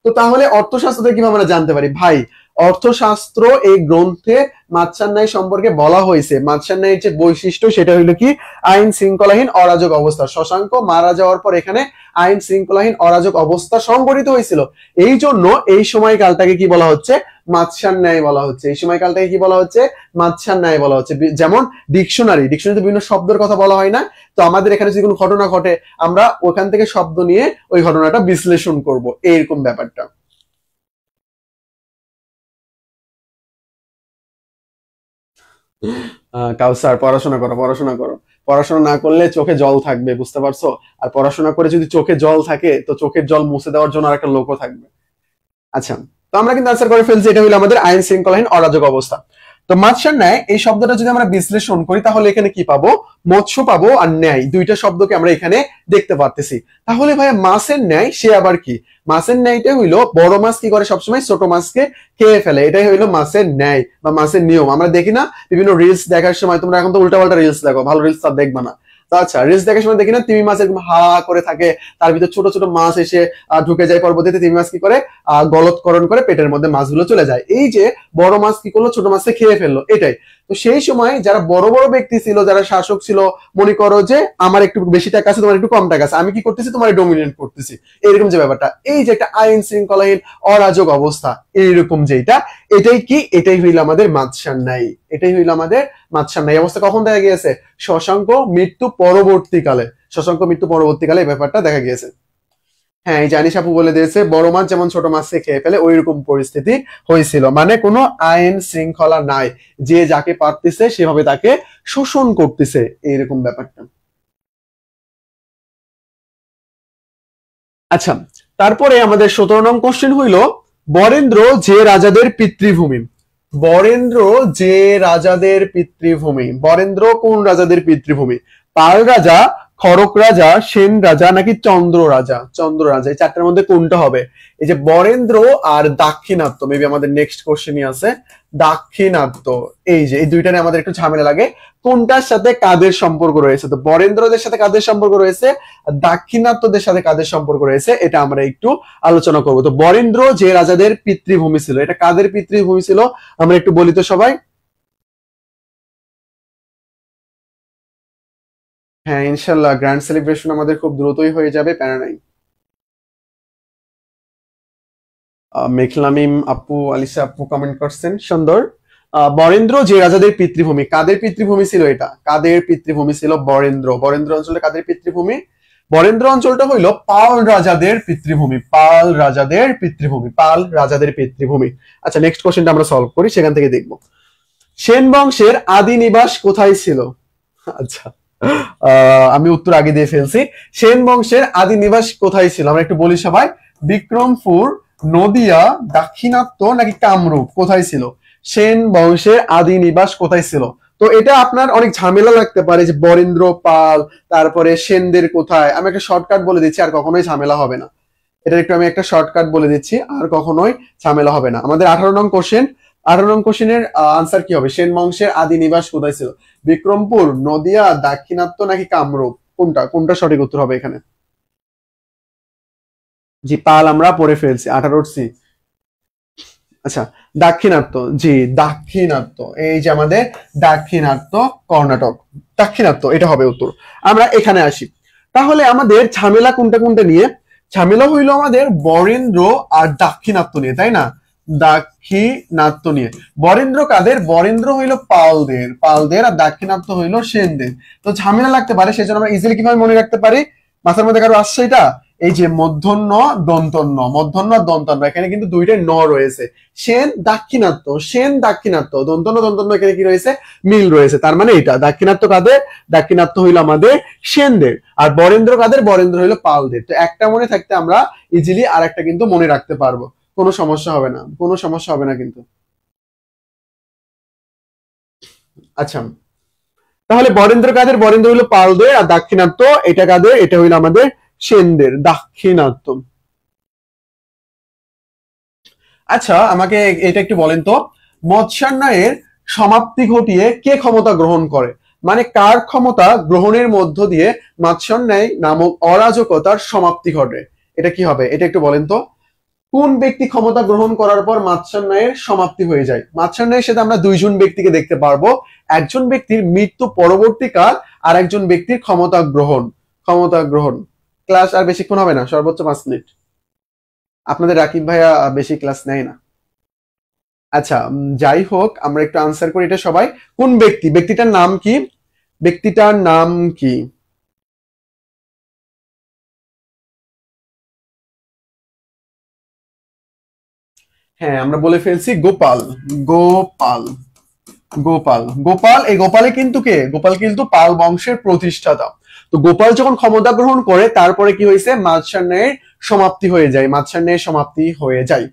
তো তাহলে অর্থশাস্ত্র থেকে কিভাবে আমরা জানতে পারি? ভাই, অর্থশাস্ত্র এই গ্রন্থে মাৎস্যান ন্যায় সম্পর্কে বলা হয়েছে। মাৎস্যান ন্যায়ের যে বৈশিষ্ট্য সেটা হইলো কি? আইন শৃঙ্খলাহীন অরাজক অবস্থা। শশাঙ্ক মারা যাওয়ার পর এখানে আইন শৃঙ্খলাহীন অরাজক অবস্থা সংঘটিত হয়েছিল। এই জন্য এই সময়কালটাকে কি বলা হচ্ছে? মাৎস্যান ন্যায় বলা হচ্ছে। এই সময়কালটাকে কি বলা হচ্ছে? মাৎস্যান ন্যায় বলা হচ্ছে। যেমন ডিকশনারিতে বিভিন্ন শব্দের কথা বলা হয় না? তো আমাদের এখানে যদি কোনো ঘটনা ঘটে, আমরা ওখান থেকে শব্দ নিয়ে ওই ঘটনাটা বিশ্লেষণ করব, এইরকম ব্যাপারটা। কাউসার, পড়াশোনা করো, পড়াশোনা করো। পড়াশোনা না করলে চোখে জল থাকবে, বুঝতে পারছো? আর পড়াশোনা করে যদি চোখে জল থাকে, তো চোখের জল মুছে দেওয়ার জন্য আর একটা লোকও থাকবে। আচ্ছা, তো আমরা কিন্তু আনসার করে ফেলছি, এটা হলো আমাদের আইন শৃঙ্খলাহীন অরাজক অবস্থা। তো মাৎস্যান ন্যায় এই শব্দটা যদি আমরা বিশ্লেষণ করি, তাহলে এখানে কি পাবো? মৎস্য পাবো আর ন্যায়, দুইটা শব্দকে আমরা এখানে দেখতে পারতেছি। তাহলে ভাইয়া মাছের ন্যায় সে আবার কি? মাছের ন্যায়টা হইলো বড় মাছ কি করে? সবসময় ছোট মাছকে খেয়ে ফেলে, এটাই হইলো মাছের ন্যায় বা মাছের নিয়ম। আমরা দেখি না বিভিন্ন রিলস দেখার সময়, তোমরা এখন তো উল্টাপাল্টা রিলস দেখো, ভালো রিলস আর দেখবা না। তো আচ্ছা, রিলস দেখার সময় দেখি না তিমি মাছ এরকম হা করে থাকে, তার ভিতর ছোট ছোট মাছ এসে ঢুকে যায়, পরবর্তীতে তিমি মাছ কি করে? গলৎকরণ করে পেটের মধ্যে মাছগুলো চলে যায়। এই যে বড় মাছ কি করলো? ছোট মাছকে খেয়ে ফেললো, এটাই। তো সেই সময় যারা বড় বড় ব্যক্তি ছিল, যারা শাসক ছিল, মনে করো যে আমার একটু বেশি টাকা আছে, তোমার একটু কম টাকা আছে, আমি কি করতেছি? তোমার ডমিনেট করতেছি, এইরকম যে ব্যাপারটা, এই যে একটা আইন শৃঙ্খলাহীন অরাজক অবস্থা, এইরকম যেটা, এটাই কি? এটাই হইল আমাদের মাৎস্যান ন্যায়। এটাই হইল আমাদের মাৎস্যান ন্যায় অবস্থা। কখন দেখা গিয়েছে? শশাঙ্ক মৃত্যু পরবর্তীকালে। শশাঙ্ক মৃত্যু পরবর্তীকালে এই ব্যাপারটা দেখা গিয়েছে। হ্যাঁ, এই জানিস আপু বলে দিয়েছে, বড় মাছ যেমন ছোট মাছকে খেয়ে ফেলে, ওই রকম পরিস্থিতি হয়েছিল। মানে কোনো আইন শৃঙ্খলা নাই, যে যাকে পারতেছে সেভাবে তাকে শোষণ করতেছে, এইরকম ব্যাপারটা। আচ্ছা, তারপরে আমাদের 17 নং কোশ্চেন হইল, বরেন্দ্র যে রাজাদের পিতৃভূমি। বরেন্দ্র যে রাজাদের পিতৃভূমি। বরেন্দ্র কোন রাজাদের পিতৃভূমি? পাল রাজা, খড়ক রাজা, সেন রাজা নাকি চন্দ্র রাজা? চন্দ্র রাজা। এই চারটার মধ্যে কোনটা হবে? এই যে বরেন্দ্র আর দাক্ষিণাত্য, মেবি আমাদের নেক্সট কোশ্চেনই আছে দাক্ষিণাত্য। এই যে এই দুইটা নিয়ে আমাদের একটু ঝামেলা লাগে, কোনটার সাথে কাদের সম্পর্ক রয়েছে। তো বরেন্দ্রদের সাথে কাদের সম্পর্ক রয়েছে, আর দাক্ষিণাত্যদের সাথে কাদের সম্পর্ক রয়েছে, এটা আমরা একটু আলোচনা করব। তো বরেন্দ্র যে রাজাদের পিতৃভূমি ছিল, এটা কাদের পিতৃভূমি ছিল আমরা একটু বলি তো সবাই। হ্যাঁ, ইনশাল্লাহ গ্র্যান্ড সেলিব্রেশন আমাদের খুব দ্রুতই হয়ে যাবে, প্যারা নাই। মেঘলামিম আপু, আলিসা আপু কমেন্ট করছেন, সুন্দর। বরেন্দ্র যে রাজাদের পিতৃভূমি, কাদের পিতৃভূমি ছিল এটা? কাদের পিতৃভূমি ছিল বরেন্দ্র? বরেন্দ্র অঞ্চলটা কাদের পিতৃভূমি? বরেন্দ্র অঞ্চলটা হইল পাল রাজাদের পিতৃভূমি, পাল রাজাদের পিতৃভূমি, পাল রাজাদের পিতৃভূমি। আচ্ছা, নেক্সট কোশ্চেনটা আমরা সলভ করি, সেখান থেকে দেখবো সেন বংশের আদি নিবাস কোথায় ছিল। আচ্ছা, আমি উত্তর আগে দিয়ে ফেলছি। সেন বংশের আদি নিবাস কোথায় ছিল? আমরা একটু বলি সবাই, বিক্রমপুর, নদিয়া, দাক্ষিণাত্য নাকি কামরূপ, কোথায় ছিল সেন বংশের আদি নিবাস কোথায় ছিল? তো এটা আপনার অনেক ঝামেলা লাগতে পারে যে বরেন্দ্র, পাল, তারপরে সেনদের কোথায়। আমি একটা শর্টকাট বলে দিচ্ছি, আর কখনোই ঝামেলা হবে না। এটা একটু আমি একটা শর্টকাট বলে দিচ্ছি, আর কখনোই ঝামেলা হবে না। আমাদের 18 নং কোশ্চেন, 18 নং কোশ্চেনের আনসার কি হবে? সেন বংশের আদি নিবাস কোথায় ছিল? বিক্রমপুর, নদিয়া, দাক্ষিণাত্য নাকি কামরূপ, কোনটা কোনটা সঠিক উত্তর হবে এখানে? জি, পাল আমরা পড়ে ফেলছি 18 সি। আচ্ছা, দাক্ষিণাত্য, জি দাক্ষিণাত্য, এই যে আমাদের দাক্ষিণাত্য কর্ণাটক, দাক্ষিণাত্য এটা হবে উত্তর। আমরা এখানে আসি, তাহলে আমাদের ঝামেলা কোনটা কোনটা নিয়ে? ঝামেলা হইলো আমাদের বরেন্দ্র আর দাক্ষিণাত্য নিয়ে, তাই না? দাক্ষিণাত্য নিয়ে। বরেন্দ্র কাদের? বরেন্দ্র হইলো পালদের, পালদের, আর দাক্ষিণাত্য হইলো সেনদের। তো ঝামেলা লাগতে পারে, সেজন্য আমরা ইজিলি কিভাবে মনে রাখতে পারি? মাথার মধ্যে কারো আসছে এটা? এই যে মূর্ধন্য দন্তন্য, মূর্ধন্য দন্তন্য, এখানে কিন্তু দুইটাই ন রয়েছে। সেন দাক্ষিণাত্য, সেন দাক্ষিণাত্য, দন্তন্য দন্তন্য, এখানে কি রয়েছে? মিল রয়েছে। তার মানে এটা দাক্ষিণাত্য কাদের? দাক্ষিণাত্য হইলো আমাদের সেনদের। আর বরেন্দ্র কাদের? বরেন্দ্র হইলো পালদের। তো একটা মনে থাকতে আমরা ইজিলি আর একটা কিন্তু মনে রাখতে পারবো, কোনো সমস্যা হবে না, কোনো সমস্যা হবে না কিন্তু। আচ্ছা, তাহলে বরেন্দ্র কাদের? বরেন্দ্র হইলো পালদের, আর দাক্ষিণাত্য এটা কাদের? এটা হইলো আমাদের সেনদের, দাক্ষিণাত্য। আচ্ছা, আমাকে এটা একটু বলেন তো, মৎস্যান্যায়ের সমাপ্তি ঘটিয়ে কে ক্ষমতা গ্রহণ করে? মানে কার ক্ষমতা গ্রহণের মধ্য দিয়ে মৎস্যান্যায় নামক অরাজকতার সমাপ্তি ঘটে? এটা কি হবে? এটা একটু বলেন তো, কোন ব্যক্তি ক্ষমতা গ্রহণ করার পর মৎস্যান্যায়ের সমাপ্তি হয়ে যায়? মৎস্যান্যায়ের সাথে আমরা দুইজন ব্যক্তিকে দেখতে পারবো, একজন ব্যক্তির মৃত্যু পরবর্তীকাল, আর একজন ব্যক্তির ক্ষমতা গ্রহণ। ক্ষমতা গ্রহণ। ক্লাস আর বেশিক্ষণ হবে না, সর্বোচ্চ 5 মিনিট। আপনাদের রাকিব ভাইয়া বেশি ক্লাস নেয় না। আচ্ছা, যাই হোক, আমরা একটু আনসার করি এটা সবাই। কোন ব্যক্তি? ব্যক্তিটার নাম কি? ব্যক্তিটার নাম কি? হ্যাঁ, আমরা বলে ফেলছি গোপাল। গোপাল, গোপাল, গোপাল। এই গোপালে কিন্তু কে? গোপাল কিন্তু পাল বংশের প্রতিষ্ঠাতা। তো গোপাল যখন ক্ষমতা গ্রহণ করে, তারপরে কি হয়েছে? মাৎস্যান্যায়ের সমাপ্তি হয়ে যায়, মাৎস্যান্যায়ের সমাপ্তি হয়ে যায়।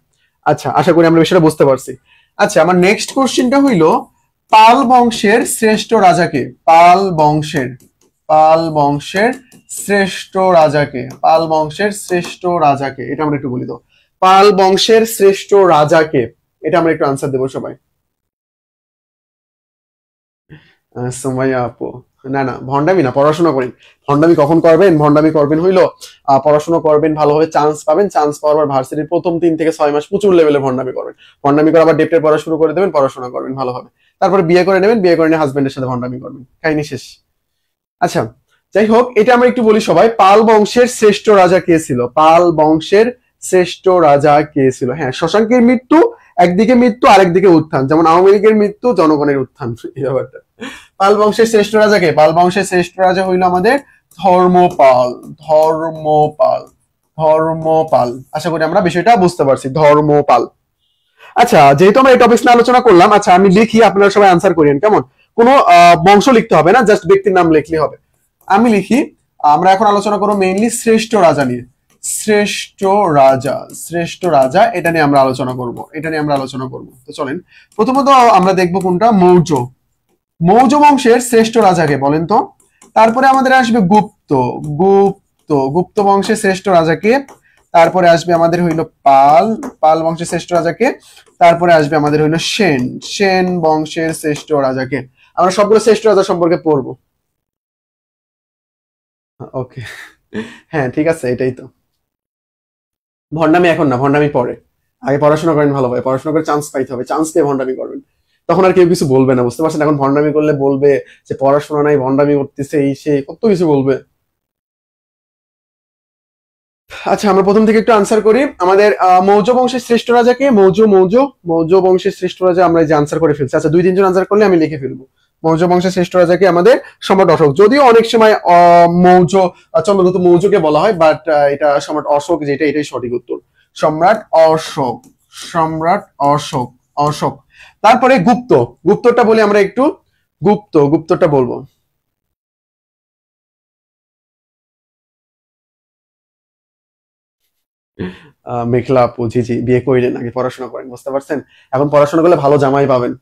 আচ্ছা, আশা করি আমরা বিষয়টা বুঝতে পারছি। আচ্ছা, আমার নেক্সট কোশ্চেনটা হইলো, পাল বংশের শ্রেষ্ঠ রাজাকে? পাল বংশের, পাল বংশের শ্রেষ্ঠ রাজাকে? পাল বংশের শ্রেষ্ঠ রাজাকে, এটা আমরা একটু বলি তো। পাল বংশের শ্রেষ্ঠ রাজাকে, এটা আমরা একটু আনসার দেবো সবাই। সুমাইয়া আপু, না না, ভন্ডামি না, পড়াশোনা করেন। ভন্ডামি কখন করবেন? ভন্ডামি করবেন হইলো পড়াশোনা করবেন, ভালোভাবে চান্স পাবেন, চান্স পাওয়ার পর ভার্সিটির প্রথম 3 থেকে 6 মাস প্রচুর লেভেলে ভন্ডামি করবেন। ভন্ডামি করে আবার ডেপ্টের পড়া শুরু করে দেবেন, পড়াশোনা করবেন ভালোভাবে, তারপরে বিয়ে করে নেবেন, বিয়ে করে নিয়ে হাজবেন্ডের সাথে ভন্ডামি করবেন, কাহিনী শেষ। আচ্ছা, যাই হোক, এটা আমরা একটু বলি সবাই, পাল বংশের শ্রেষ্ঠ রাজা কে ছিল? পাল বংশের শ্রেষ্ঠ রাজা কে ছিল? হ্যাঁ, শশাঙ্কের মৃত্যু একদিকে, মৃত্যু আরেকদিকে উত্থান, যেমন আওয়ামী লীগের মৃত্যু, জনগণের উত্থান, এই ব্যাপারটা। পাল বংশের শ্রেষ্ঠ রাজাকে? পাল বংশের শ্রেষ্ঠ রাজা হইল আমাদের ধর্মপাল, ধর্মপাল, ধর্মপাল। আশা করি আমরা বিষয়টা বুঝতে পারছি, ধর্মপাল। আচ্ছা, যেহেতু আমরা এই টপিক নিয়ে আলোচনা করলাম, আচ্ছা আমি লিখি, আপনারা সবাই আনসার করেন, কেমন? কোনো বংশ লিখতে হবে না, জাস্ট ব্যক্তির নাম লিখলে হবে। আমি লিখি, আমরা এখন আলোচনা করবো মেইনলি শ্রেষ্ঠ রাজা নিয়ে। শ্রেষ্ঠ রাজা, শ্রেষ্ঠ রাজা, এটা নিয়ে আমরা আলোচনা করব, এটা নিয়ে আমরা আলোচনা করব। তো চলেন, প্রথমত আমরা দেখবো কোনটা, মৌর্য। মৌর্য বংশের শ্রেষ্ঠ রাজাকে বলেন তো। তারপরে আমাদের আসবে গুপ্ত, গুপ্ত, গুপ্ত বংশের শ্রেষ্ঠ রাজাকে। তারপরে আসবে আমাদের হইলো পাল, পাল বংশের শ্রেষ্ঠ রাজাকে। তারপরে আসবে আমাদের হইলো সেন, সেন বংশের শ্রেষ্ঠ রাজাকে। আমরা সবগুলো শ্রেষ্ঠ রাজা সম্পর্কে পড়বো। ওকে, হ্যাঁ ঠিক আছে, এটাই তো। ভন্ডামি এখন না, ভন্ডামি পরে। আগে পড়াশোনা করেন ভালোভাবে, পড়াশোনা করে চান্স পাইতে হবে, চান্স দিয়ে ভন্ডামি করবেন, তখন আর কেউ কিছু বলবে না, বুঝতে পারছেন? এখন ভন্ডামি করলে বলবে যে পড়াশোনা নাই, ভন্ডামি করতেছে, এই সে কত কিছু বলবে। আচ্ছা, আমরা প্রথম থেকে একটু আনসার করি। আমাদের মৌর্য বংশের শ্রেষ্ঠ রাজাকে, মৌর্য বংশের শ্রেষ্ঠ রাজা আমরা যে আনসার করে ফেলছি। আচ্ছা, 2-3 জন আনসার করলে আমি লিখে ফেলবো। মৌর্য বংশের শ্রেষ্ঠ রাজাকে আমাদের সম্রাট অশোক। যদিও অনেক সময় মৌর্য চন্দ্রগুপ্ত মৌর্যকে বলা হয়, বাট এটা সম্রাট অশোক, যেটা এটাই সঠিক উত্তর। সম্রাট অশোক, সম্রাট অশোক, অশোক। তারপরে গুপ্তটা বলি আমরা একটু। গুপ্তটা বলবো। মেঘলা আপু, জি জি, বিয়ে করিলেন, আগে পড়াশোনা করেন, বুঝতে পারছেন? এখন পড়াশোনা করলে ভালো জামাই পাবেন।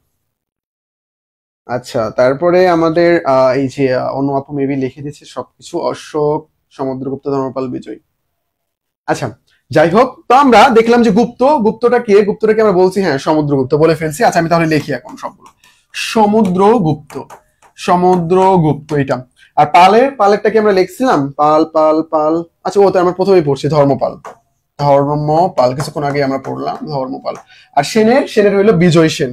আচ্ছা, তারপরে আমাদের এই যে অন্য আপু মেবি লিখে দিচ্ছে সবকিছু। অশোক, সমুদ্রগুপ্ত, ধর্মপাল, বিজয়। আচ্ছা, যাই হোক, তো আমরা দেখলাম যে গুপ্তটাকে আমরা বলছি, হ্যাঁ সমুদ্রগুপ্ত বলে ফেলছি। আচ্ছা, আমি তাহলে লিখি এখন সবগুলো। সমুদ্রগুপ্ত, সমুদ্রগুপ্ত এটা। আর পালেরটাকে আমরা লিখছিলাম পাল পাল পাল। আচ্ছা, ও তো আমরা প্রথমেই পড়ছি ধর্মপাল, ধর্মপাল কিছুক্ষণ আগে আমরা পড়লাম ধর্মপাল। আর সেনের হইলো বিজয় সেন,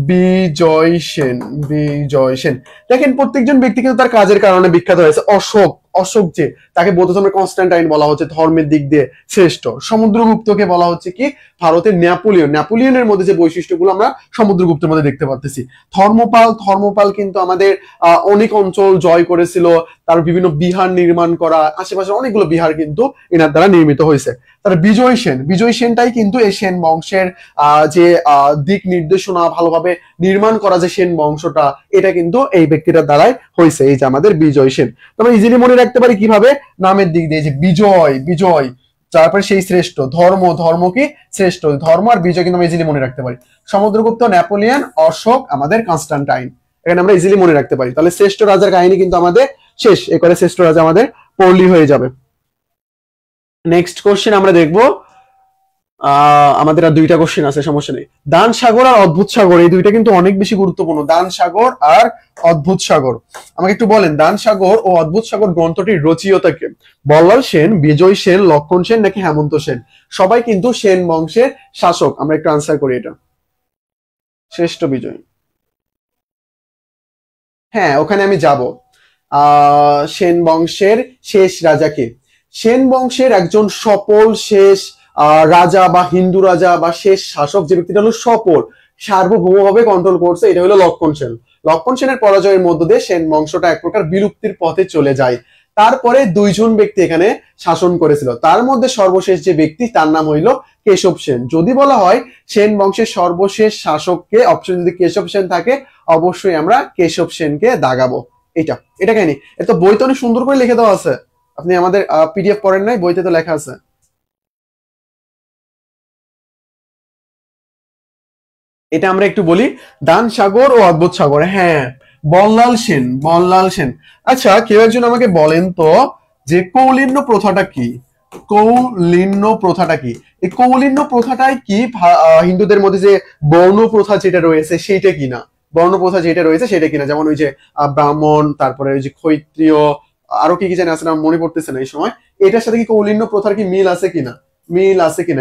বিজয় সেন, বিজয় সেন। দেখেন, প্রত্যেকজন ব্যক্তি কিন্তু তার কাজের কারণে বিখ্যাত হয়েছে। অশোক যে, তাকে বৌদ্ধ ধর্মের কনস্ট্যান্টাইন বলা হচ্ছে, ধর্মের দিক দিয়ে শ্রেষ্ঠ। সমুদ্রগুপ্তকে বলা হচ্ছে কি ভারতের নেপোলিয়নের মধ্যে যে বৈশিষ্ট্যগুলো আমরা সমুদ্রগুপ্তের মধ্যে দেখতে পারতেছি। ধর্মপাল কিন্তু আমাদের অনেক অঞ্চল জয় করেছিল, তার বিভিন্ন বিহার নির্মাণ করা, আশেপাশে অনেকগুলো বিহার কিন্তু এনার দ্বারা নির্মিত হয়েছে। তার বিজয় সেনটাই কিন্তু এই সেন বংশের যে দিক নির্দেশনা ভালোভাবে নির্মাণ করা, যে সেন বংশটা, এটা কিন্তু এই ব্যক্তিটার দ্বারাই হয়েছে, এই যে আমাদের বিজয় সেন। আমরা ইজিলি মনে রাখতে পারি কিভাবে, নামের দিক দিয়ে, যে বিজয়, তারপরে সেই শ্রেষ্ঠ, ধর্ম কি শ্রেষ্ঠ, ধর্ম আর বিজয় কিন্তু আমরা ইজিলি মনে রাখতে পারি। সমুদ্রগুপ্ত, নেপোলিয়ন, অশোক, আমাদের কনস্টান্টাইন, এখানে আমরা ইজিলি মনে রাখতে পারি। তাহলে শ্রেষ্ঠ রাজার কাহিনী কিন্তু আমাদের শেষ, এবারে শ্রেষ্ঠ রাজা আমাদের পড়লি হয়ে যাবে। নেক্সট কোশ্চেন আমরা দেখবো। আমাদের আর 2টা কোশ্চেন আছে, সমস্যা নেই। দান সাগর আর অদ্ভুত সাগর, এই দুইটা কিন্তু অনেক বেশি গুরুত্বপূর্ণ। দান সাগর আর অদ্ভুত সাগর, আমাকে একটু বলেন, দান সাগর ও অদ্ভুত সাগর গ্রন্থটির রচয়িতাকে? বল্লাল সেন, বিজয় সেন, লক্ষণ সেন, নাকি হেমন্ত সেন? সবাই কিন্তু সেন বংশের শাসক। আমরা একটু আনসার করি এটা। শ্রেষ্ঠ বিজয়, হ্যাঁ ওখানে আমি যাব। সেন বংশের শেষ রাজাকে? সেন বংশের একজন সফল শেষ রাজা বা হিন্দু রাজা বা শেষ শাসক, যে ব্যক্তিটা হলো সফল, সার্বভৌমভাবে কন্ট্রোল করছে, এটা হলো লক্ষণ সেন। লক্ষণ সেনের পরাজয়ের মধ্য দিয়ে সেন বংশটা এক প্রকার বিলুপ্তির পথে চলে যায়। তারপরে 2 জন ব্যক্তি এখানে শাসন করেছিল, তার মধ্যে সর্বশেষ যে ব্যক্তি তার নাম হইল কেশব সেন। যদি বলা হয় সেন বংশের সর্বশেষ শাসককে, অপশন যদি কেশব সেন থাকে, অবশ্যই আমরা কেশব সেনকে দাগাবো। এটা কেন, এটা তো বইতে অনেক সুন্দর করে লিখে দেওয়া আছে। আপনি আমাদের পিডিএফ পড়েন নাই? বইতে তো লেখা আছে। এটা আমরা একটু বলি, দান সাগর ও অদ্ভুত সাগর, হ্যাঁ বল্লাল সেন। আচ্ছা, কেউ একজন আমাকে বলেন তো যে কৌলিন্য প্রথাটা কি? কৌলিন্য প্রথাটা কি? এই কৌলিন্য প্রথাটাই কি হিন্দুদের মধ্যে যে বর্ণ প্রথা যেটা রয়েছে সেইটা কিনা? বর্ণ প্রথা যেটা রয়েছে সেটা কিনা? যেমন ওই যে ব্রাহ্মণ, তারপরে ওই যে ক্ষত্রিয়, আরো কি কি জানি আছে না, মনে পড়তেছে না এই সময়। এটার সাথে কি কৌলিন্য প্রথার কি মিল আছে কিনা?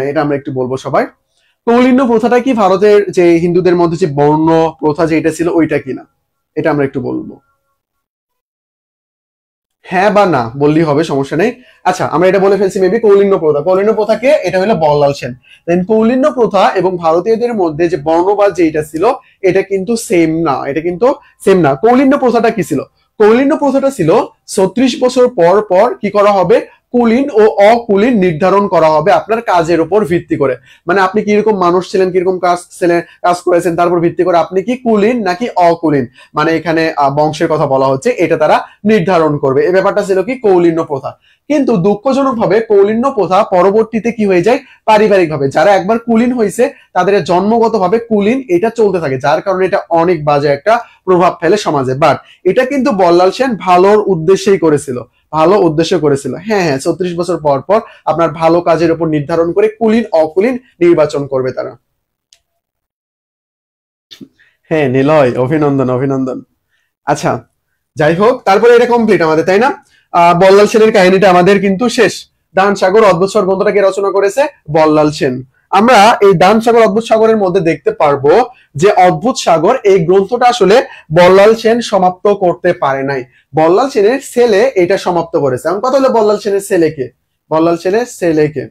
এটা আমরা একটু বলবো সবাই। কৌলিন্য প্রথাটা কি ভারতের যে হিন্দুদের মধ্যে যে বর্ণ প্রথা যেটা ছিল ওইটা কিনা? এটা আমরা একটু বলবো। হ্যাঁ বা না বললেই হবে, সমস্যা নেই। আচ্ছা, আমরা এটা বলে ফেলছি মেবি কৌলিন্য প্রথাকে, এটা হলো বল্লাল সেন। দেন কৌলিন্য প্রথা এবং ভারতীয়দের মধ্যে যে বর্ণবাদ যেটা ছিল, এটা কিন্তু সেম না। কৌলিন্য প্রথাটা কি ছিল? কৌলিন্য প্রথাটা ছিল 36 বছর পর পর কি করা হবে, কুলীন ও অকুলীন নির্ধারণ করা হবে আপনার কাজের উপর ভিত্তি করে। মানে আপনি কিরকম মানুষ ছিলেন, কিরকম কাজ করেছেন, তারপর ভিত্তি করে আপনি কি কুলীন নাকি অকুলীন, মানে এখানে বংশের কথা বলা হচ্ছে, এটা তারা নির্ধারণ করবে। এই ব্যাপারটা ছিল কি কৌলিন্য প্রথা। কিন্তু দুঃখজনক ভাবে কৌলিন্য প্রথা পরবর্তীতে কি হয়ে যায়, পারিবারিক ভাবে যারা একবার কুলীন হয়েছে তাদের জন্মগত ভাবে কুলীন এটা চলতে থাকে, যার কারণে এটা অনেক বাজে একটা প্রভাব ফেলে সমাজে। বাট এটা কিন্তু বল্লাল সেন ভালোর উদ্দেশ্যেই করেছিল, হ্যাঁ 36 বছর পর পর আপনার ভালো কাজের উপর নির্ধারণ করে কুলীন অকুলীন নির্বাচন করবে তারা। হ্যাঁ নিলয়, অভিনন্দন। আচ্ছা, যাই হোক, তারপরে এটা কমপ্লিট আমাদের, তাই না? বল্লাল সেনের কাহিনীটা আমাদের কিন্তু শেষ। দান সাগর অদ্ভুত সাগর গ্রন্থটাকে রচনা করেছে বল্লাল সেন। আমরা এই দান সাগর অদ্ভুত সাগরের মধ্যে দেখতে পারবো যে অদ্ভুত সাগর এই গ্রন্থটা আসলে বল্লাল সেন সমাপ্ত করতে পারে নাই, বল্লাল সেনের ছেলে এটা সমাপ্ত করেছে। এখন কথা হলো বল্লাল সেনের ছেলে কে? বল্লাল ছেলে ছেলেকে,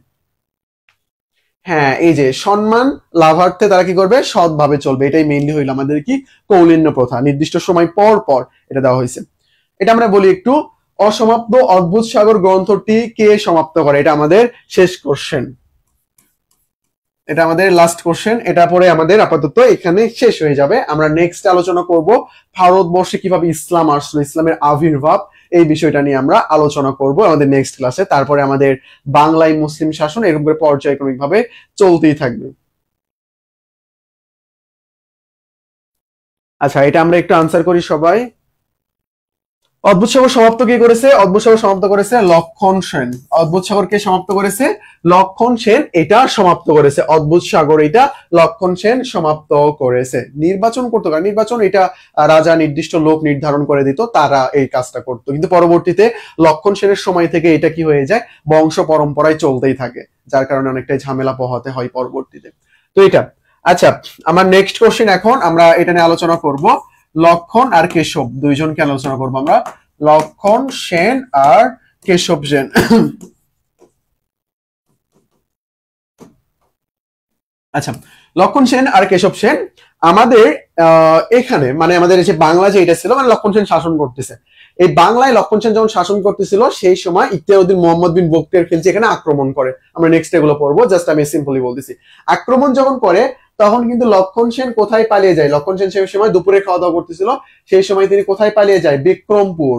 হ্যাঁ এই যে সম্মান লাভার্থে তারা কি করবে, সৎভাবে চলবে। এটাই মেইনলি হইলো আমাদের কি কৌলিন্য প্রথা, নির্দিষ্ট সময় পর পর এটা দেওয়া হয়েছে। এটা আমরা বলি একটু, অসমাপ্ত অদ্ভুত সাগর গ্রন্থটি কে সমাপ্ত করে, এটা আমাদের শেষ কোশ্চেন, এটা আমাদের লাস্ট কোশ্চেন। এটা পরে আমাদের আপাতত এখানে শেষ হয়ে যাবে। আমরা নেক্সট আলোচনা করব ভারতবর্ষে কিভাবে ইসলাম আসলো, ইসলামের আবির্ভাব, এই বিষয়টা নিয়ে আমরা আলোচনা করব আমাদের নেক্সট ক্লাসে। তারপরে আমাদের বাংলায় মুসলিম শাসন এরকম করে পর্যায়ক্রমিক ভাবে চলতেই থাকবে। আচ্ছা, এটা আমরা একটু আনসার করি সবাই। অদ্ভুত সাগর সমাপ্ত কে করেছে? অদ্ভুত সাগর সমাপ্ত করেছে লক্ষণ সেন। অদ্ভুত সাগর কে সমাপ্ত করেছে? লক্ষণ সেন এটা সমাপ্ত করেছে। অদ্ভুত সাগর এটা লক্ষণ সেন সমাপ্ত করেছে। নির্বাচন করতো, কারণ নির্বাচন এটা রাজা নির্দিষ্ট লোক নির্ধারণ করে দিত, তারা এই কাজটা করতো। কিন্তু পরবর্তীতে লক্ষণ সেনের সময় থেকে এটা কি হয়ে যায়, বংশ পরম্পরায় চলতেই থাকে, যার কারণে অনেকটাই ঝামেলা পোহাতে হয় পরবর্তীতে। তো এটা আচ্ছা, আমার নেক্সট কোশ্চেন, এখন আমরা এটা নিয়ে আলোচনা করব। লক্ষণ আর কেশব দুইজনকে আলোচনা করবো আমরা, লক্ষণ সেন আর কেশব সেন। আচ্ছা, লক্ষণ সেন আর কেশব সেন আমাদের এখানে মানে আমাদের যে বাংলা যে এটা ছিল, মানে লক্ষণ সেন শাসন করতেছে। এই বাংলায় লক্ষণ সেন যখন শাসন করতেছিল সেই সময় ইখতিয়ারউদ্দিন মোহাম্মদ বিন বখতিয়ার খিলজি এখানে আক্রমণ করে। আমরা নেক্সট এগুলো পড়বো, জাস্ট আমি সিম্পলি বলতেছি। আক্রমণ যখন করে তখন কিন্তু লক্ষণ সেন কোথায় পালিয়ে যায়? লক্ষণ সেন সেই সময় দুপুরে খাওয়া দাওয়া করতেছিল, সেই সময় তিনি কোথায় পালিয়ে যায়? বিক্রমপুর।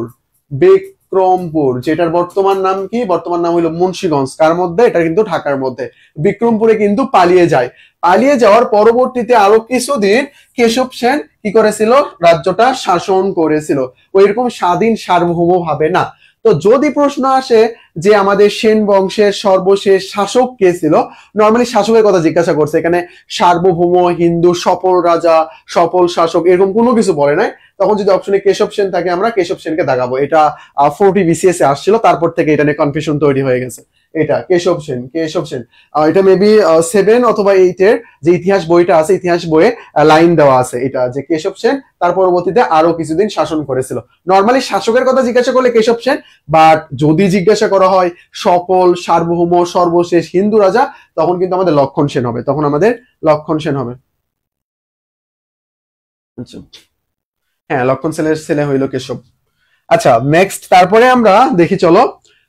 বিক্রমপুর, যেটার বর্তমান নাম কি? বর্তমান নাম হলো মুন্সিগঞ্জ। কার মধ্যে? এটা কিন্তু ঢাকার মধ্যে। বিক্রমপুরে কিন্তু পালিয়ে যায়। পালিয়ে যাওয়ার পরবর্তীতে আরো কিছুদিন কেশব সেন কি করেছিল? রাজ্যটা শাসন করেছিল, ওইরকম স্বাধীন সার্বভৌম ভাবে না। তো যদি প্রশ্ন আসে যে আমাদের সেন বংশের সর্বশেষ শাসক কে ছিল, নর্মালি শাসকের কথা জিজ্ঞাসা করছে, এখানে সার্বভৌম হিন্দু সফল রাজা সফল শাসক এরকম কোনো কিছু বলে নাই। তখন যদি অপশনে কেশব সেন থাকে আমরা কেশব সেনকে দাগাবো। এটা 40 বিসিএস এ আসছিল, তারপর থেকে এটা নিয়ে কনফিউশন তৈরি হয়ে গেছে। এটা কেশব সেন, কেশব সেন এটা মেবি 7 অথবা 8 এর যে ইতিহাস বইটা আছে, ইতিহাস বইয়ে লাইন দেওয়া আছে এটা, যে কেশব সেন তার পরবর্তীতে আরো কিছুদিন শাসন করেছিল। নর্মালি শাসকের কথা জিজ্ঞাসা করলে কেশব সেন, বাট যদি জিজ্ঞাসা করা হয় সফল সার্বভৌম সর্বশেষ হিন্দু রাজা, তখন কিন্তু আমাদের লক্ষণ সেন হবে, তখন আমাদের লক্ষণ সেন হবে। আচ্ছা, হ্যাঁ লক্ষণ সেনের ছেলে হইলো কেশব। আচ্ছা নেক্সট, তারপরে আমরা দেখি চলো।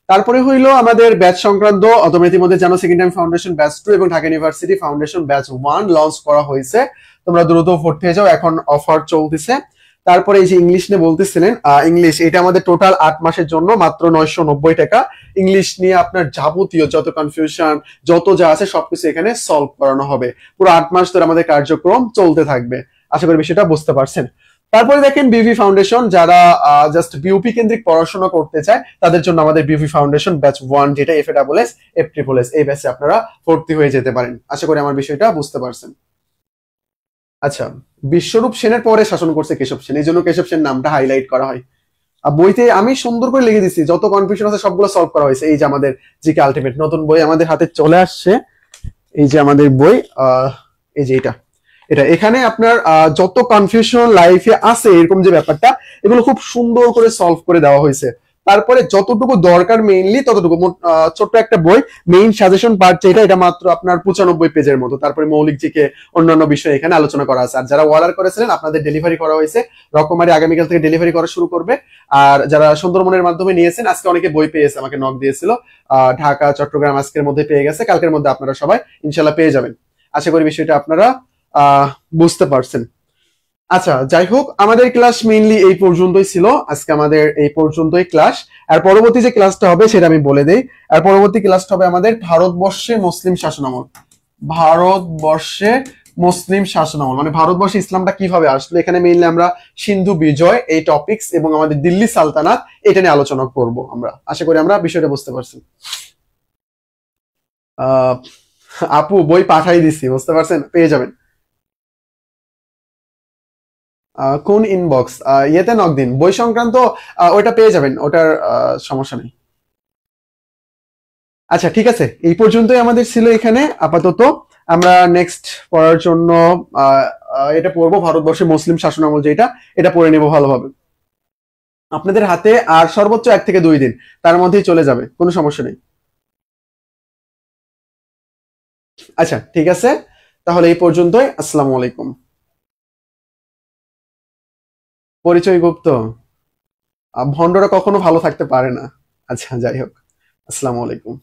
তারপরে হইলো আমাদের ব্যাচ সংক্রান্ত, তোমরা ইতিমধ্যে জানো সেকেন্ড টাইম ফাউন্ডেশন ব্যাচ 2 এবং Dhaka university foundation batch 1 launch করা হয়েছে। তোমরা দ্রুত ভর্তি হয়ে যাও, এখন অফার চলতেছে। তারপরে এই যে ইংলিশ নিয়ে বলতেছিলেন, ইংলিশ এটা আমাদের টোটাল 8 মাসের জন্য মাত্র 990 টাকা। ইংলিশ নিয়ে আপনার যাবতীয় যত কনফিউশন যত যা আছে সবকিছু এখানে সলভ করানো হবে। পুরো 8 মাস ধরে আমাদের কার্যক্রম চলতে থাকবে। আশা করি বিষয়টা বুঝতে পারছেন। তারপরে দেখেন বিউপি ফাউন্ডেশন, যারা জাস্ট বিউপি কেন্দ্রিক পড়াশোনা করতে চায় তাদের জন্য আমাদের বিউপি ফাউন্ডেশন ব্যাচ 1, যেটা FASS FSSS, এই ব্যাচে আপনারা ভর্তি হয়ে যেতে পারেন। আশা করি আমার বিষয়টা বুঝতে পারছেন। আচ্ছা, বিশ্বরূপ সেনের পরে শাসন করছে কেশব সেন, এই জন্য কেশব সেন নামটা হাইলাইট করা হয়। আর বইতে আমি সুন্দর করে লিখে দিচ্ছি, যত কনফিউশন আছে সবগুলো সলভ করা হয়েছে। এই যে আমাদের জিকে আলটিমেট নতুন বই আমাদের হাতে চলে আসছে, এই যে আমাদের বই, এই যে এটা এটা এখানে আপনার যত কনফিউশন লাইফে আছে এরকম যে ব্যাপারটা, এগুলো খুব সুন্দর করে সলভ করে দেওয়া হয়েছে। তারপরে যতটুকু দরকার মেইনলি ততটুকু, ছোট্ট একটা বই, মেইন সাজেশন পার্ট যেটা, এটা মাত্র আপনার 95 পেজের মতো। তারপরে মৌলিক জিকে অন্যান্য বিষয় এখানে আলোচনা করা আছে। আর যারা অর্ডার করেছিলেন আপনাদের ডেলিভারি করা হয়েছে, রকমারি আগামীকাল থেকে ডেলিভারি করা শুরু করবে। আর যারা সুন্দরবনের মাধ্যমে নিয়েছেন, আজকে অনেকে বই পেয়েছে, আমাকে নক দিয়েছিল, ঢাকা চট্টগ্রাম আজকের মধ্যে পেয়ে গেছে, কালকের মধ্যে আপনারা সবাই ইনশাল্লাহ পেয়ে যাবেন। আশা করি বিষয়টা আপনারা বুঝতে পারছেন। আচ্ছা যাই হোক, আমাদের ক্লাস মেইনলি এই পর্যন্তই ছিল। আজকে আমাদের এই পর্যন্তই ক্লাস। আর পরবর্তী যে ক্লাসটা হবে সেটা আমি বলে দেই। আর পরবর্তী ক্লাসটা হবে আমাদের ভারতবর্ষে মুসলিম শাসনামল। ভারতবর্ষে মুসলিম শাসনামল মানে ভারতবর্ষে ইসলামটা কিভাবে আসলো, এখানে মেইনলি আমরা সিন্ধু বিজয় এই টপিকস এবং আমাদের দিল্লি সালতানাত এটা নিয়ে আলোচনা করব আমরা। আশা করি আমরা বিষয়টা বুঝতে পারছি। আপু বই পাঠাই দিছি, বুঝতে পারছেন, পেয়ে যাবেন। কোন ইনবক্স? ইয়েতে নক দিন, বই সংক্রান্ত ওইটা পেয়ে যাবেন, ওটার সমস্যা নেই। আচ্ছা ঠিক আছে, এই পর্যন্তই আমাদের ছিল এখানে আপাতত। আমরা নেক্সট পড়ার জন্য এটা পড়বো, ভারতবর্ষে মুসলিম শাসনামল যেটা, এটা পড়ে নেবো ভালোভাবে। আপনাদের হাতে আর সর্বোচ্চ 1 থেকে 2 দিন, তার মধ্যেই চলে যাবে, কোনো সমস্যা নেই। আচ্ছা ঠিক আছে, তাহলে এই পর্যন্তই। আসসালামু আলাইকুম। পরিচয় গুপ্ত? ভন্ডরা কখনো ভালো থাকতে পারে না। আচ্ছা যাই হোক, আসসালামু আলাইকুম।